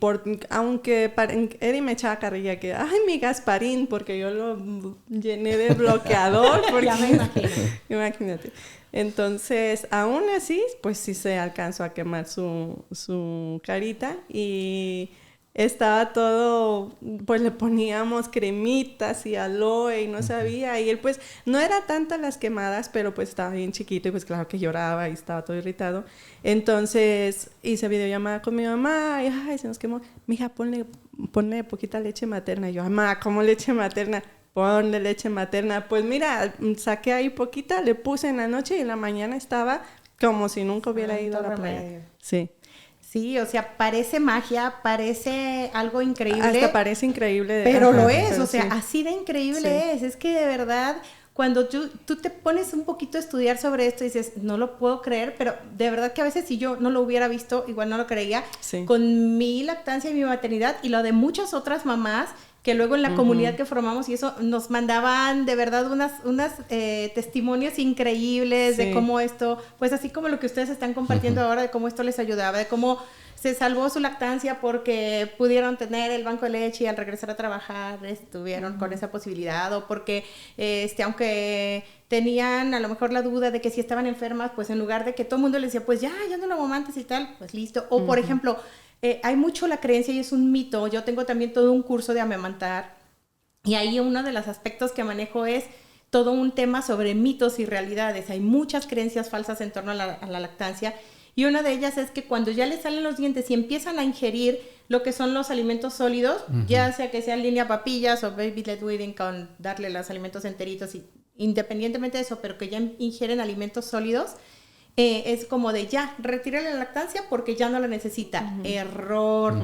Speaker 2: aunque Eddie me echaba carrilla que, ay, mi Gasparín, porque yo lo llené de bloqueador. Porque,
Speaker 3: ya me imagino.
Speaker 2: Imagínate. Entonces, aún así, pues sí se alcanzó a quemar su carita y... estaba todo, pues le poníamos cremitas y aloe y no sabía, y él pues no era tantas las quemadas, pero pues estaba bien chiquito y pues claro que lloraba y estaba todo irritado. Entonces hice videollamada con mi mamá y ay, se nos quemó. Mija, ponle poquita leche materna. Y yo, mamá, ¿cómo leche materna? Ponle leche materna. Pues mira, saqué ahí poquita, le puse en la noche y en la mañana estaba como si nunca hubiera ido a la playa. Sí.
Speaker 3: Sí, o sea, parece magia, parece algo increíble.
Speaker 2: Hasta parece increíble.
Speaker 3: Pero lo es, o sea, así de increíble es. Es que de verdad, cuando tú te pones un poquito a estudiar sobre esto y dices, no lo puedo creer, pero de verdad que a veces si yo no lo hubiera visto, igual no lo creía. Sí. Con mi lactancia y mi maternidad y lo de muchas otras mamás que luego en la comunidad que formamos y eso nos mandaban de verdad unas testimonios increíbles de cómo esto, pues así como lo que ustedes están compartiendo ahora, de cómo esto les ayudaba, de cómo se salvó su lactancia porque pudieron tener el banco de leche y al regresar a trabajar estuvieron con esa posibilidad, o porque aunque tenían a lo mejor la duda de que si estaban enfermas, pues en lugar de que todo el mundo les decía, pues ya no lo amamantes y tal, pues listo. O por ejemplo, hay mucho la creencia y es un mito. Yo tengo también todo un curso de amamantar y ahí uno de los aspectos que manejo es todo un tema sobre mitos y realidades. Hay muchas creencias falsas en torno a la lactancia y una de ellas es que cuando ya les salen los dientes y empiezan a ingerir lo que son los alimentos sólidos, ya sea que sean línea papillas o baby led weaning con darle los alimentos enteritos y independientemente de eso, pero que ya ingieren alimentos sólidos, es como de ya, retire la lactancia porque ya no la necesita. Error.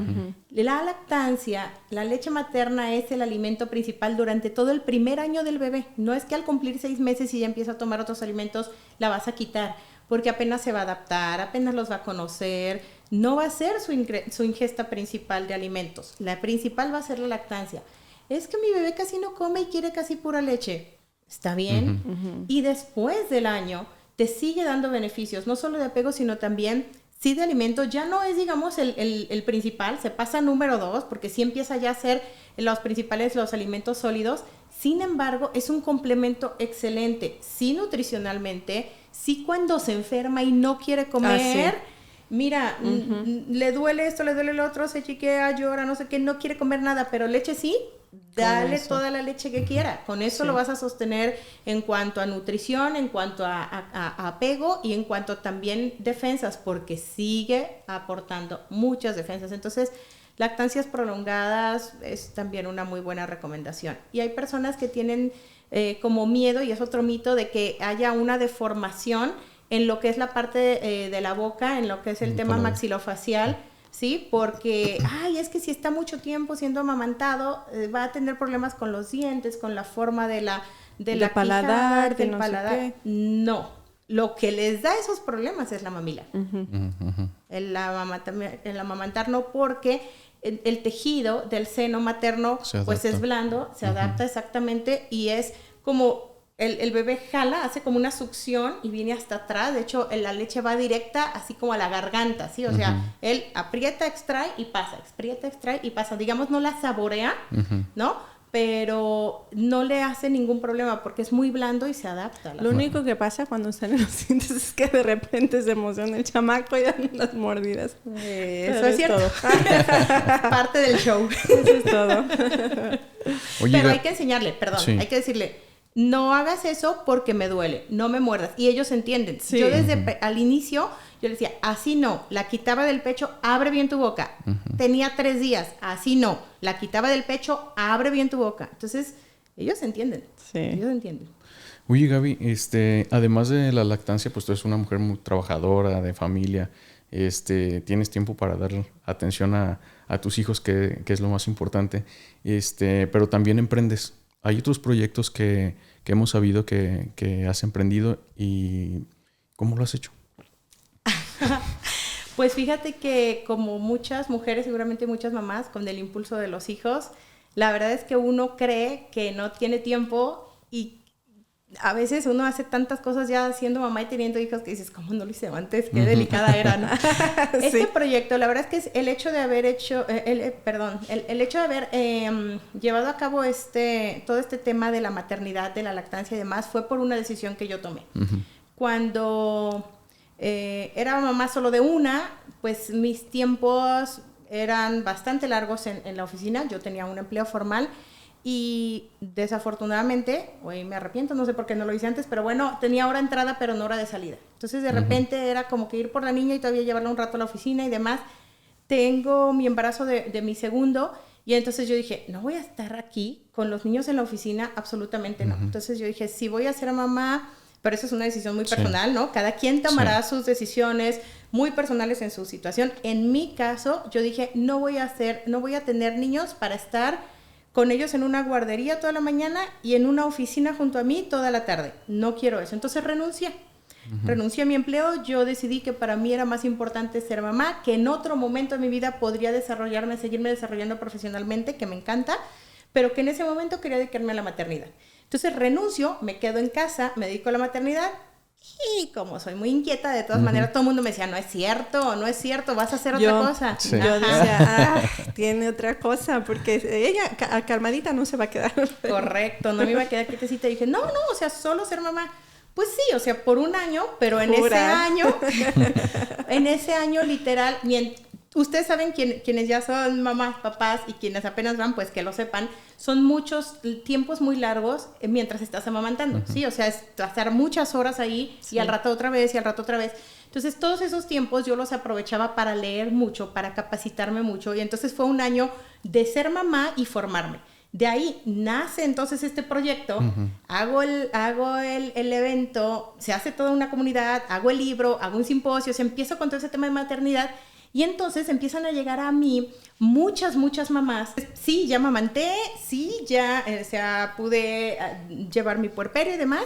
Speaker 3: La lactancia, la leche materna es el alimento principal durante todo el primer año del bebé. No es que al cumplir 6 meses y ya empieza a tomar otros alimentos, la vas a quitar, porque apenas se va a adaptar, apenas los va a conocer. No va a ser su ingesta principal de alimentos. La principal va a ser la lactancia. Es que mi bebé casi no come y quiere casi pura leche. Está bien. Y después del año te sigue dando beneficios, no solo de apego, sino también, sí, de alimento. Ya no es, digamos, el principal, se pasa a número 2, porque sí empieza ya a ser los principales, los alimentos sólidos. Sin embargo, es un complemento excelente, sí nutricionalmente, sí cuando se enferma y no quiere comer. Mira, le duele esto, le duele lo otro, se chiquea, llora, no sé qué, no quiere comer nada, pero leche sí. Dale toda la leche que quiera. Con eso lo vas a sostener en cuanto a nutrición, en cuanto a apego y en cuanto también defensas, porque sigue aportando muchas defensas. Entonces, lactancias prolongadas es también una muy buena recomendación. Y hay personas que tienen como miedo, y es otro mito, de que haya una deformación en lo que es la parte de la boca, en lo que es el tema maxilofacial. Sí, porque, es que si está mucho tiempo siendo amamantado, va a tener problemas con los dientes, con la forma de la
Speaker 2: paladar,
Speaker 3: del paladar. No, lo que les da esos problemas es la mamila. El amamantar no, porque el tejido del seno materno pues es blando, se adapta exactamente y es como... El bebé jala, hace como una succión y viene hasta atrás. De hecho, la leche va directa así como a la garganta, ¿sí? O sea, él aprieta, extrae y pasa, aprieta, extrae y pasa. Digamos, no la saborea, ¿no? Pero no le hace ningún problema porque es muy blando y se adapta.
Speaker 2: Lo único que pasa cuando salen los dientes es que de repente se emociona el chamaco y dan las mordidas.
Speaker 3: Eso es cierto. Todo. Parte del show.
Speaker 2: Eso es todo.
Speaker 3: Oye, pero hay que enseñarle, hay que decirle... No hagas eso porque me duele, no me muerdas. Y ellos entienden. Sí. Yo desde al inicio, yo les decía, así no. La quitaba del pecho, abre bien tu boca. Tenía 3 días, así no. La quitaba del pecho, abre bien tu boca. Entonces, ellos entienden. Sí. Ellos entienden.
Speaker 1: Oye, Gaby, además de la lactancia, pues tú eres una mujer muy trabajadora, de familia. Tienes tiempo para dar atención a tus hijos, que es lo más importante. Pero también emprendes. Hay otros proyectos que hemos sabido que has emprendido, y ¿cómo lo has hecho?
Speaker 3: Pues fíjate que como muchas mujeres, seguramente muchas mamás, con el impulso de los hijos, la verdad es que uno cree que no tiene tiempo y a veces uno hace tantas cosas ya siendo mamá y teniendo hijos que dices, ¿cómo no lo hice antes? Qué delicada era, ¿no? Este proyecto, la verdad es que es el hecho de haber hecho, el hecho de haber llevado a cabo todo este tema de la maternidad, de la lactancia y demás, fue por una decisión que yo tomé. Cuando era mamá solo de una, pues mis tiempos eran bastante largos en la oficina. Yo tenía un empleo formal y desafortunadamente, hoy me arrepiento, no sé por qué no lo hice antes, pero bueno, tenía hora de entrada pero no hora de salida. Entonces de repente era como que ir por la niña y todavía llevarla un rato a la oficina y demás. Tengo mi embarazo de mi segundo y entonces yo dije, no voy a estar aquí con los niños en la oficina, absolutamente no. Entonces yo dije, si voy a ser mamá, pero eso es una decisión muy personal, ¿no? Cada quien tomará sus decisiones muy personales en su situación. En mi caso, yo dije, no voy a tener niños para estar con ellos en una guardería toda la mañana y en una oficina junto a mí toda la tarde. No quiero eso. Entonces renuncié. Renuncié a mi empleo. Yo decidí que para mí era más importante ser mamá, que en otro momento de mi vida podría seguirme desarrollando profesionalmente, que me encanta, pero que en ese momento quería dedicarme a la maternidad. Entonces renuncio, me quedo en casa, me dedico a la maternidad y como soy muy inquieta, de todas maneras todo el mundo me decía, no es cierto, vas a hacer otra cosa.
Speaker 2: Sí. Yo decía, tiene otra cosa, porque ella calmadita no se va a quedar. Correcto,
Speaker 3: no me iba a quedar quietecita. Y dije, no, o sea, solo ser mamá. Pues sí, o sea, por un año, pero en ese año literal, ustedes saben quienes ya son mamás, papás y quienes apenas van, pues que lo sepan, son muchos tiempos muy largos mientras estás amamantando, ¿sí? O sea, es pasar muchas horas ahí y al rato otra vez y al rato otra vez. Entonces, todos esos tiempos yo los aprovechaba para leer mucho, para capacitarme mucho y entonces fue un año de ser mamá y formarme. De ahí nace entonces este proyecto, hago el evento, se hace toda una comunidad, hago el libro, hago un simposio, empiezo con todo ese tema de maternidad y entonces empiezan a llegar a mí muchas mamás. Sí, ya amamanté, sí, ya pude llevar mi puerperio y demás.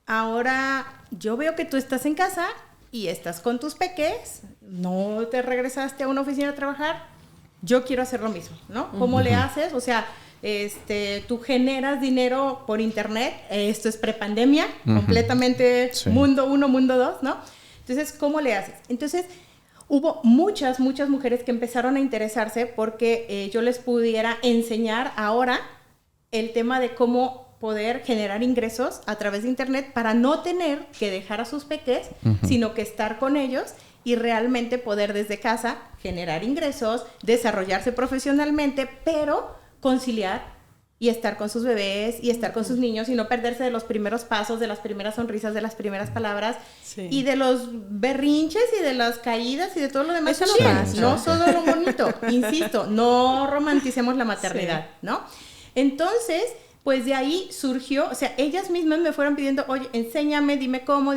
Speaker 3: Ahora yo veo que tú estás en casa y estás con tus peques, no te regresaste a una oficina a trabajar. Yo quiero hacer lo mismo, ¿no? ¿Cómo le haces? O sea, tú generas dinero por internet. Esto es prepandemia, completamente mundo 1, mundo 2, ¿no? Entonces, ¿cómo le haces? Entonces, hubo muchas mujeres que empezaron a interesarse porque yo les pudiera enseñar ahora el tema de cómo poder generar ingresos a través de internet para no tener que dejar a sus peques, sino que estar con ellos y realmente poder desde casa generar ingresos, desarrollarse profesionalmente, pero conciliar y estar con sus bebés y estar con sus niños y no perderse de los primeros pasos, de las primeras sonrisas, de las primeras palabras y de los berrinches y de las caídas y de todo lo demás.
Speaker 2: Eso
Speaker 3: no todo lo bonito. Insisto, no romanticemos la maternidad, ¿no? Entonces, pues de ahí surgió, o sea, ellas mismas me fueron pidiendo, oye, enséñame, dime cómo.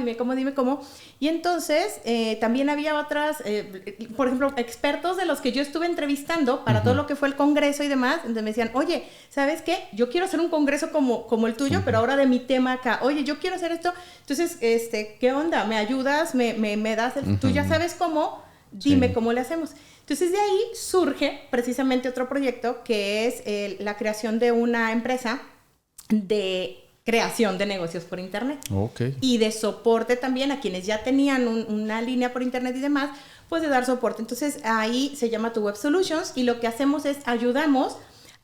Speaker 3: Y entonces también había otras, por ejemplo, expertos de los que yo estuve entrevistando para todo lo que fue el congreso y demás, donde me decían, oye, ¿sabes qué? Yo quiero hacer un congreso como el tuyo, pero ahora de mi tema acá. Oye, yo quiero hacer esto. Entonces, ¿qué onda? ¿Me ayudas? ¿Me das? Tú ya sabes cómo, dime cómo le hacemos. Entonces de ahí surge precisamente otro proyecto que es la creación de una empresa de creación de negocios por internet y de soporte también a quienes ya tenían una línea por internet y demás, pues de dar soporte. Entonces ahí se llama Tu Web Solutions y lo que hacemos es ayudamos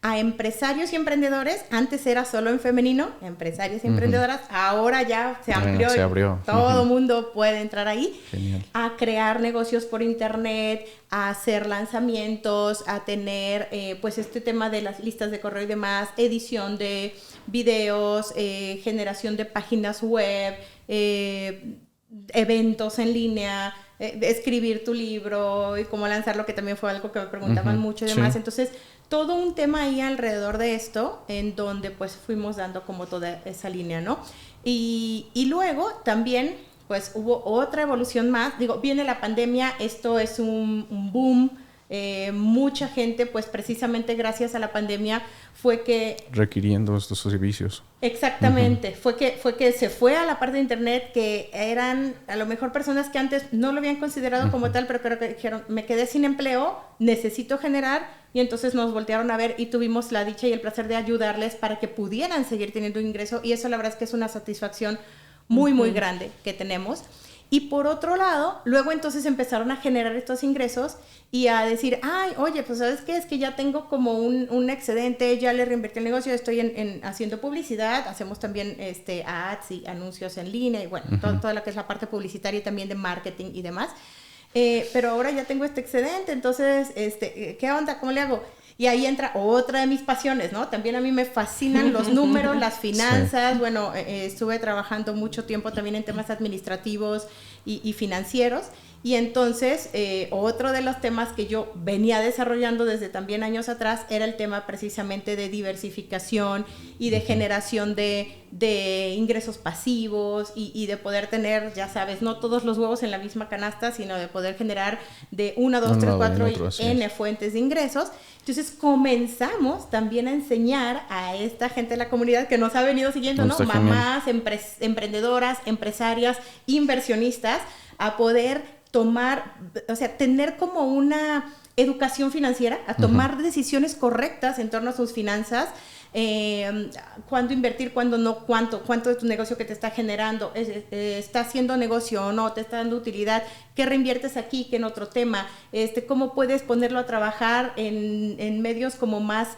Speaker 3: a empresarios y emprendedores. Antes era solo en femenino, empresarios y emprendedoras, ahora ya se abrió. Todo mundo puede entrar ahí. Genial. A crear negocios por internet, a hacer lanzamientos, a tener pues este tema de las listas de correo y demás, edición de videos, generación de páginas web, eventos en línea, escribir tu libro y cómo lanzarlo, que también fue algo que me preguntaban mucho y demás. Entonces, todo un tema ahí alrededor de esto, en donde pues fuimos dando como toda esa línea, ¿no? Y luego también pues hubo otra evolución más. Digo, viene la pandemia, esto es un boom. Mucha gente, pues precisamente gracias a la pandemia fue que...
Speaker 1: requiriendo estos servicios.
Speaker 3: Exactamente. Fue que se fue a la parte de internet, que eran a lo mejor personas que antes no lo habían considerado como tal, pero creo que dijeron, me quedé sin empleo, necesito generar, y entonces nos voltearon a ver y tuvimos la dicha y el placer de ayudarles para que pudieran seguir teniendo ingreso, y eso la verdad es que es una satisfacción muy grande que tenemos. Y por otro lado, luego entonces empezaron a generar estos ingresos y a decir, ay, oye, pues ¿sabes qué? Es que ya tengo como un excedente, ya le reinvertí el negocio, estoy haciendo publicidad, hacemos también ads y anuncios en línea y bueno, toda lo que es la parte publicitaria y también de marketing y demás. pero ahora ya tengo este excedente, entonces, ¿qué onda? ¿Cómo le hago? Y ahí entra otra de mis pasiones, ¿no? También a mí me fascinan los números, las finanzas. Sí. Bueno, estuve trabajando mucho tiempo también en temas administrativos y financieros. Y entonces, otro de los temas que yo venía desarrollando desde también años atrás era el tema precisamente de diversificación y de generación de ingresos pasivos y de poder tener, ya sabes, no todos los huevos en la misma canasta, sino de poder generar de 1, 2, 3, 4 y N fuentes de ingresos. Entonces comenzamos también a enseñar a esta gente de la comunidad que nos ha venido siguiendo, ¿no? Mamás, emprendedoras, empresarias, inversionistas, a poder tomar, o sea, tener como una educación financiera, a tomar decisiones correctas en torno a sus finanzas, cuándo invertir, cuándo no, cuánto de tu negocio que te está generando, está haciendo negocio o no, te está dando utilidad, qué reinviertes aquí, qué en otro tema, cómo puedes ponerlo a trabajar en medios como más,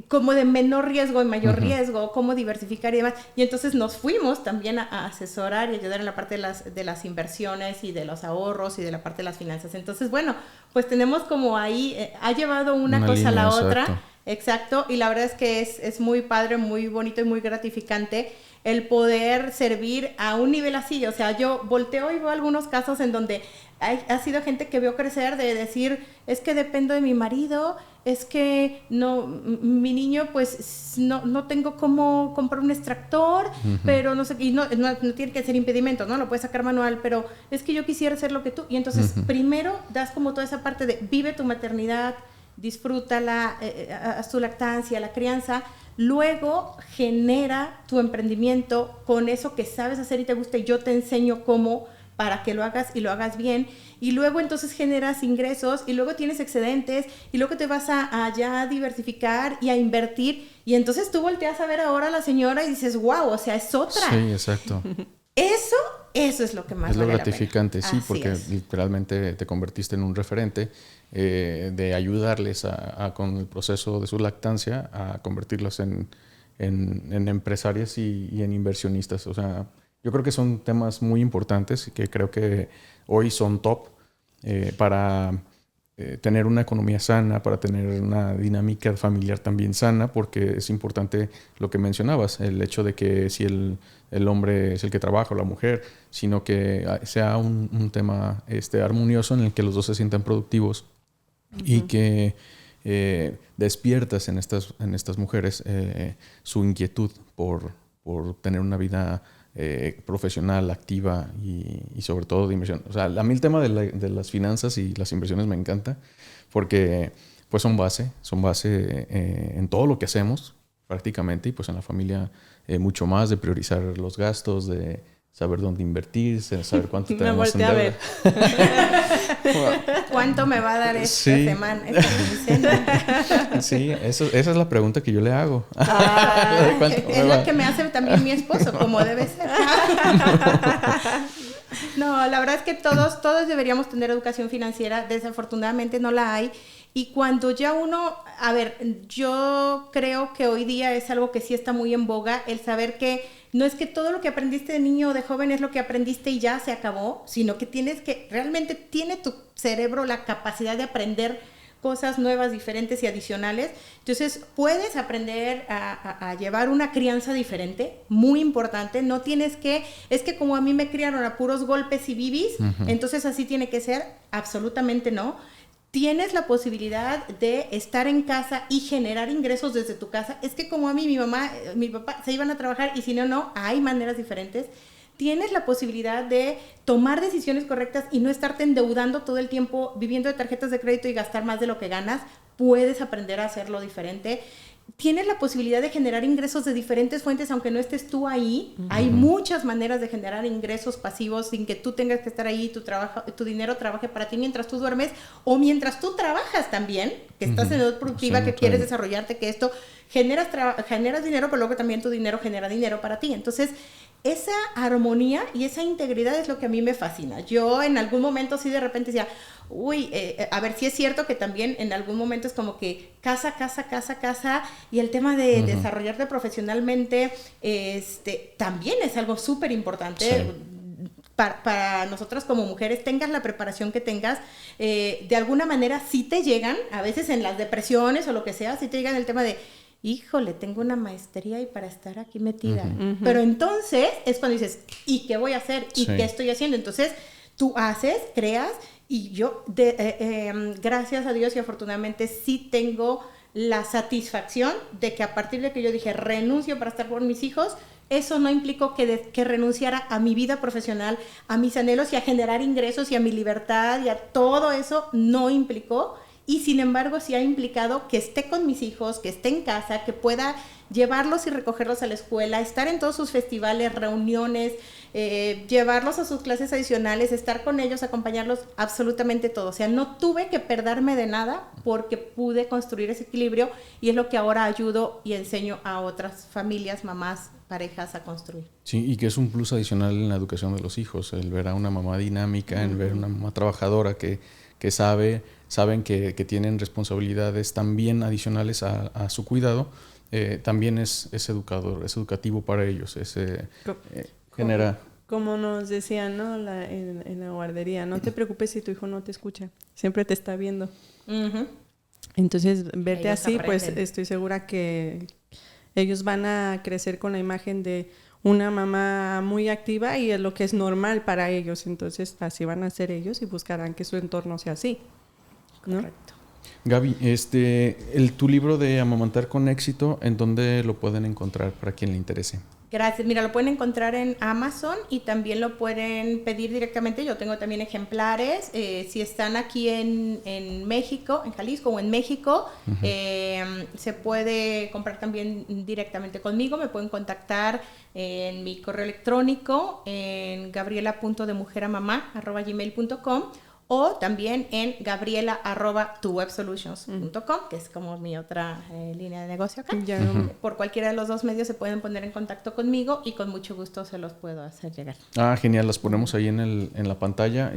Speaker 3: como de menor riesgo y mayor riesgo, cómo diversificar y demás. Y entonces nos fuimos también a asesorar y ayudar en la parte de las inversiones y de los ahorros y de la parte de las finanzas. Entonces, bueno, pues tenemos como ahí, ha llevado una cosa línea, a la otra. Exacto. Exacto, y la verdad es que es muy padre, muy bonito y muy gratificante el poder servir a un nivel así. O sea, yo volteo y veo algunos casos en donde ha sido gente que veo crecer de decir, es que dependo de mi marido, es que no, mi niño pues no tengo cómo comprar un extractor, pero no sé, y no tiene que ser impedimento, ¿no? Lo puedes sacar manual, pero es que yo quisiera hacer lo que tú. Y entonces primero das como toda esa parte de vive tu maternidad, disfrútala, haz tu lactancia, la crianza, luego genera tu emprendimiento con eso que sabes hacer y te gusta y yo te enseño cómo para que lo hagas y lo hagas bien, y luego entonces generas ingresos y luego tienes excedentes y luego te vas a ya diversificar y a invertir y entonces tú volteas a ver ahora a la señora y dices, wow, o sea, es otra.
Speaker 1: Sí, exacto.
Speaker 3: Eso es lo que más
Speaker 1: es
Speaker 3: vale
Speaker 1: lo gratificante, sí,
Speaker 3: así
Speaker 1: porque
Speaker 3: es.
Speaker 1: Literalmente te convertiste en un referente de ayudarles con el proceso de su lactancia a convertirlos en empresarias y en inversionistas. O sea, yo creo que son temas muy importantes y que creo que hoy son top para tener una economía sana, para tener una dinámica familiar también sana, porque es importante lo que mencionabas, el hecho de que si el hombre es el que trabaja o la mujer, sino que sea un tema armonioso en el que los dos se sientan productivos y que despiertas en estas mujeres su inquietud por tener una vida profesional, activa y sobre todo de inversión. O sea, a mí el tema de las finanzas y las inversiones me encanta porque pues son base en todo lo que hacemos prácticamente y pues en la familia mucho más de priorizar los gastos, de saber dónde invertir, saber cuánto tenemos en deuda.
Speaker 3: ¿Cuánto me va a dar esta semana?
Speaker 1: Sí, esa es la pregunta que yo le hago.
Speaker 3: Es la que me hace también mi esposo, como debe ser. No, la verdad es que todos deberíamos tener educación financiera. Desafortunadamente no la hay. Y cuando ya uno, a ver, yo creo que hoy día es algo que sí está muy en boga, el saber que no es que todo lo que aprendiste de niño o de joven es lo que aprendiste y ya se acabó, sino que realmente tiene tu cerebro la capacidad de aprender cosas nuevas, diferentes y adicionales. Entonces, puedes aprender a llevar una crianza diferente, muy importante. No tienes es que como a mí me criaron a puros golpes y bibis, entonces así tiene que ser. Absolutamente no. Tienes la posibilidad de estar en casa y generar ingresos desde tu casa. Es que como a mí, mi mamá, mi papá se iban a trabajar y si no, hay maneras diferentes. Tienes la posibilidad de tomar decisiones correctas y no estarte endeudando todo el tiempo viviendo de tarjetas de crédito y gastar más de lo que ganas. Puedes aprender a hacerlo diferente. Tienes la posibilidad de generar ingresos de diferentes fuentes, aunque no estés tú ahí. Hay muchas maneras de generar ingresos pasivos sin que tú tengas que estar ahí, tu dinero trabaje para ti mientras tú duermes o mientras tú trabajas también, que estás en edad productiva, que quieres desarrollarte, que esto generas dinero, pero luego también tu dinero genera dinero para ti. Entonces, esa armonía y esa integridad es lo que a mí me fascina. Yo en algún momento sí de repente decía, a ver, sí es cierto que también en algún momento es como que casa, y el tema de desarrollarte profesionalmente también es algo súper importante. Sí. para nosotras como mujeres, tengas la preparación que tengas, de alguna manera sí te llegan, a veces en las depresiones o lo que sea, sí te llegan el tema de, híjole, tengo una maestría y para estar aquí metida. Uh-huh. Pero entonces es cuando dices, ¿y qué voy a hacer? ¿Y qué estoy haciendo? Entonces tú haces, creas, y yo, gracias a Dios y afortunadamente, sí tengo la satisfacción de que a partir de que yo dije, renuncio para estar por mis hijos, eso no implicó que renunciara a mi vida profesional, a mis anhelos y a generar ingresos y a mi libertad y a todo eso, no implicó. Y sin embargo sí ha implicado que esté con mis hijos, que esté en casa, que pueda llevarlos y recogerlos a la escuela, estar en todos sus festivales, reuniones, llevarlos a sus clases adicionales, estar con ellos, acompañarlos, absolutamente todo. O sea, no tuve que perderme de nada porque pude construir ese equilibrio y es lo que ahora ayudo y enseño a otras familias, mamás, parejas a construir.
Speaker 1: Sí, y que es un plus adicional en la educación de los hijos, el ver a una mamá dinámica, el ver a una mamá trabajadora que saben que tienen responsabilidades también adicionales a su cuidado, también es educador, es educativo para ellos, genera...
Speaker 2: Como nos decían, ¿no? En la guardería, no te preocupes si tu hijo no te escucha, siempre te está viendo. Uh-huh. Entonces, verte ellos así, aprenden. Pues estoy segura que ellos van a crecer con la imagen de una mamá muy activa y es lo que es normal para ellos. Entonces, así van a ser ellos y buscarán que su entorno sea así, ¿no?
Speaker 3: Correcto.
Speaker 1: Gaby, tu libro de Amamantar con Éxito, ¿en dónde lo pueden encontrar para quien le interese?
Speaker 3: Gracias. Mira, lo pueden encontrar en Amazon y también lo pueden pedir directamente. Yo tengo también ejemplares. Si están aquí en México, en Jalisco o en México, uh-huh. Se puede comprar también directamente conmigo. Me pueden contactar en mi correo electrónico en gabriela.demujeramamá@gmail.com o también en gabriela@tuwebsolutions.com, que es como mi otra línea de negocio acá. Uh-huh. Por cualquiera de los dos medios se pueden poner en contacto conmigo y con mucho gusto se los puedo hacer llegar.
Speaker 1: Genial, las ponemos ahí en la pantalla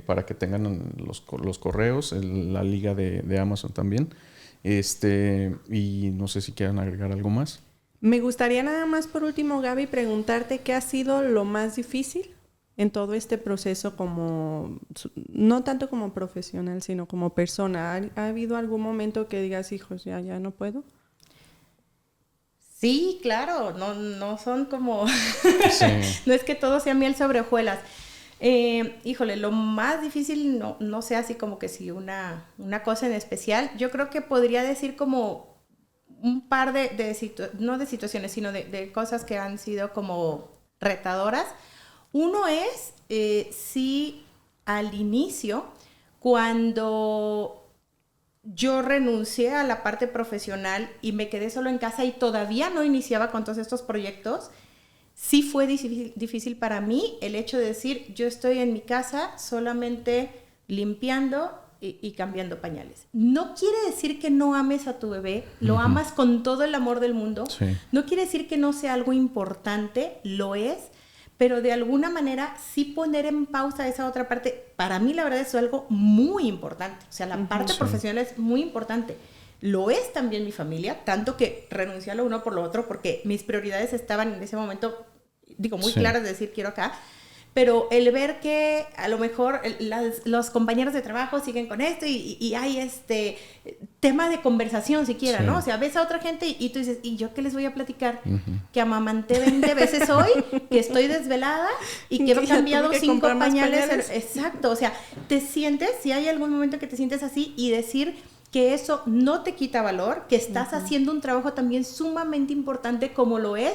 Speaker 1: para que tengan los correos, la liga de Amazon también. Y no sé si quieran agregar algo más.
Speaker 2: Me gustaría nada más por último, Gaby, preguntarte qué ha sido lo más difícil en todo este proceso, como no tanto como profesional, sino como persona. ¿Ha habido algún momento que digas, hijos, ya no puedo?
Speaker 3: Sí, claro, no son como... Sí. No es que todo sea miel sobre hojuelas. Híjole, lo más difícil, no sé así como que si una cosa en especial. Yo creo que podría decir como un par no de situaciones, sino de cosas que han sido como retadoras. Uno es, sí, al inicio, cuando yo renuncié a la parte profesional y me quedé solo en casa y todavía no iniciaba con todos estos proyectos, sí fue difícil para mí el hecho de decir, yo estoy en mi casa solamente limpiando y cambiando pañales. No quiere decir que no ames a tu bebé, lo amas con todo el amor del mundo. Sí. No quiere decir que no sea algo importante, lo es, pero de alguna manera sí poner en pausa esa otra parte, para mí la verdad es algo muy importante. O sea, la parte profesional es muy importante. Lo es también mi familia, tanto que renuncié a lo uno por lo otro, porque mis prioridades estaban en ese momento, muy claras de decir quiero acá. Pero el ver que a lo mejor los compañeros de trabajo siguen con esto y hay tema de conversación siquiera, ¿no? O sea, ves a otra gente y tú dices, ¿y yo qué les voy a platicar? Uh-huh. Que amamanté 20 veces hoy, que estoy desvelada y que he cambiado 5 pañales. Exacto, o sea, te sientes, si hay algún momento que te sientes así y decir que eso no te quita valor, que estás haciendo un trabajo también sumamente importante como lo es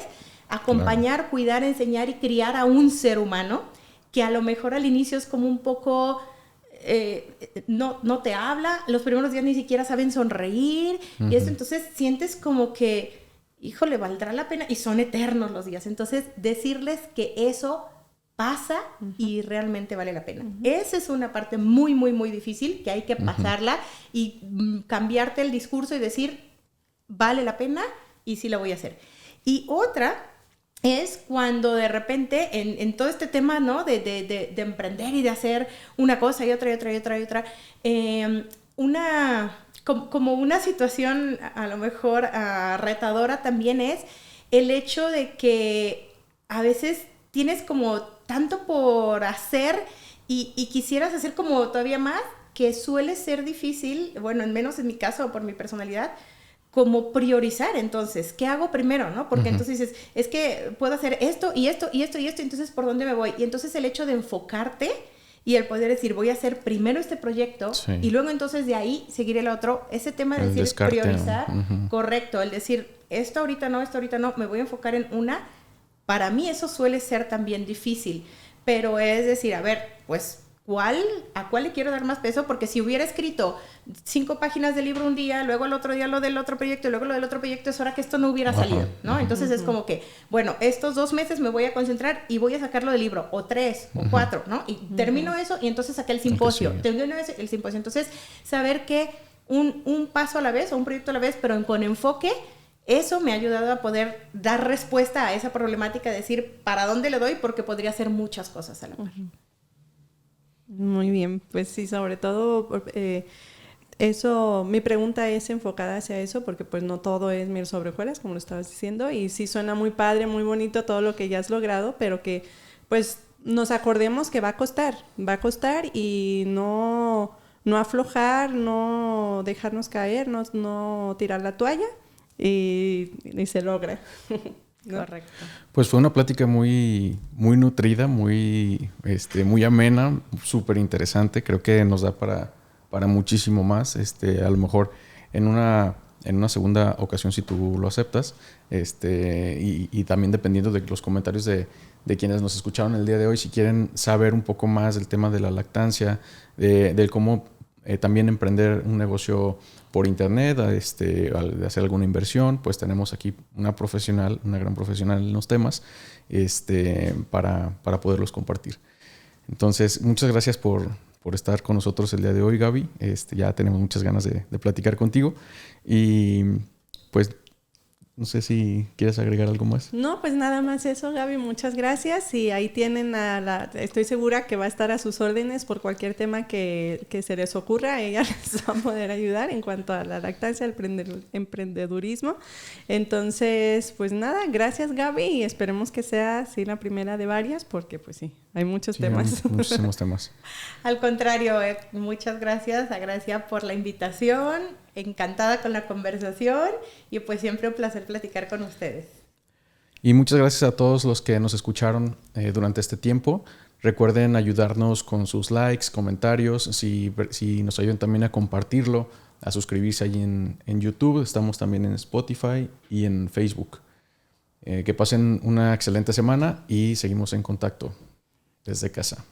Speaker 3: acompañar, cuidar, enseñar y criar a un ser humano que a lo mejor al inicio es como un poco no te habla, los primeros días ni siquiera saben sonreír y eso, entonces sientes como que híjole, valdrá la pena y son eternos los días, entonces decirles que eso pasa y realmente vale la pena. Esa es una parte muy, muy, muy difícil que hay que pasarla y cambiarte el discurso y decir vale la pena y sí lo voy a hacer. Y otra es cuando de repente en todo este tema, ¿no? de emprender y de hacer una cosa y otra, como una situación a lo mejor retadora también es el hecho de que a veces tienes como tanto por hacer y quisieras hacer como todavía más, que suele ser difícil, bueno, al menos en mi caso, por mi personalidad, como priorizar. Entonces, ¿qué hago primero, no? Porque entonces dices, es que puedo hacer esto y esto y esto y esto, entonces, ¿por dónde me voy? Y entonces el hecho de enfocarte y el poder decir, voy a hacer primero este proyecto y luego entonces de ahí seguir el otro, ese tema de decir descarte, priorizar, correcto, el decir, esto ahorita no, me voy a enfocar en una, para mí eso suele ser también difícil, pero es decir, a ver, pues, ¿a cuál le quiero dar más peso? Porque si hubiera escrito 5 páginas del libro un día, luego el otro día lo del otro proyecto y luego lo del otro proyecto, es hora que esto no hubiera salido, ¿no? Entonces es como que, bueno, estos 2 meses me voy a concentrar y voy a sacarlo del libro, o 3, o 4, ¿no? Y termino eso y entonces saqué el simposio. Termino el simposio. Entonces, saber que un paso a la vez o un proyecto a la vez, pero con enfoque, eso me ha ayudado a poder dar respuesta a esa problemática, decir, ¿para dónde le doy? Porque podría hacer muchas cosas a la par.
Speaker 2: Muy bien, pues sí, sobre todo eso, mi pregunta es enfocada hacia eso, porque pues no todo es miel sobre hojuelas, como lo estabas diciendo, y sí suena muy padre, muy bonito todo lo que ya has logrado, pero que pues nos acordemos que va a costar y no aflojar, no dejarnos caer, no tirar la toalla y se logra. ¿No?
Speaker 3: Correcto.
Speaker 1: Pues fue una plática muy, muy nutrida, muy amena, súper interesante. Creo que nos da para muchísimo más. A lo mejor en una segunda ocasión, si tú lo aceptas, y también dependiendo de los comentarios de quienes nos escucharon el día de hoy, si quieren saber un poco más del tema de la lactancia, de cómo también emprender un negocio por internet, de hacer alguna inversión, pues tenemos aquí una gran profesional en los temas, para poderlos compartir. Entonces, muchas gracias por estar con nosotros el día de hoy, Gaby. Ya tenemos muchas ganas de platicar contigo y pues no sé si quieres agregar algo más.
Speaker 2: No, pues nada más eso, Gaby. Muchas gracias. Y ahí tienen estoy segura que va a estar a sus órdenes por cualquier tema que se les ocurra. Ella les va a poder ayudar en cuanto a la lactancia, al emprendedurismo. Entonces, pues nada, gracias, Gaby. Y esperemos que sea así la primera de varias, porque pues sí, hay muchos temas.
Speaker 1: Muchísimos temas.
Speaker 3: Al contrario, muchas gracias, Agracia, por la invitación. Encantada con la conversación y pues siempre un placer platicar con ustedes.
Speaker 1: Y muchas gracias a todos los que nos escucharon durante este tiempo. Recuerden ayudarnos con sus likes, comentarios, si nos ayudan también a compartirlo, a suscribirse allí en YouTube. Estamos también en Spotify y en Facebook. Que pasen una excelente semana y seguimos en contacto desde casa.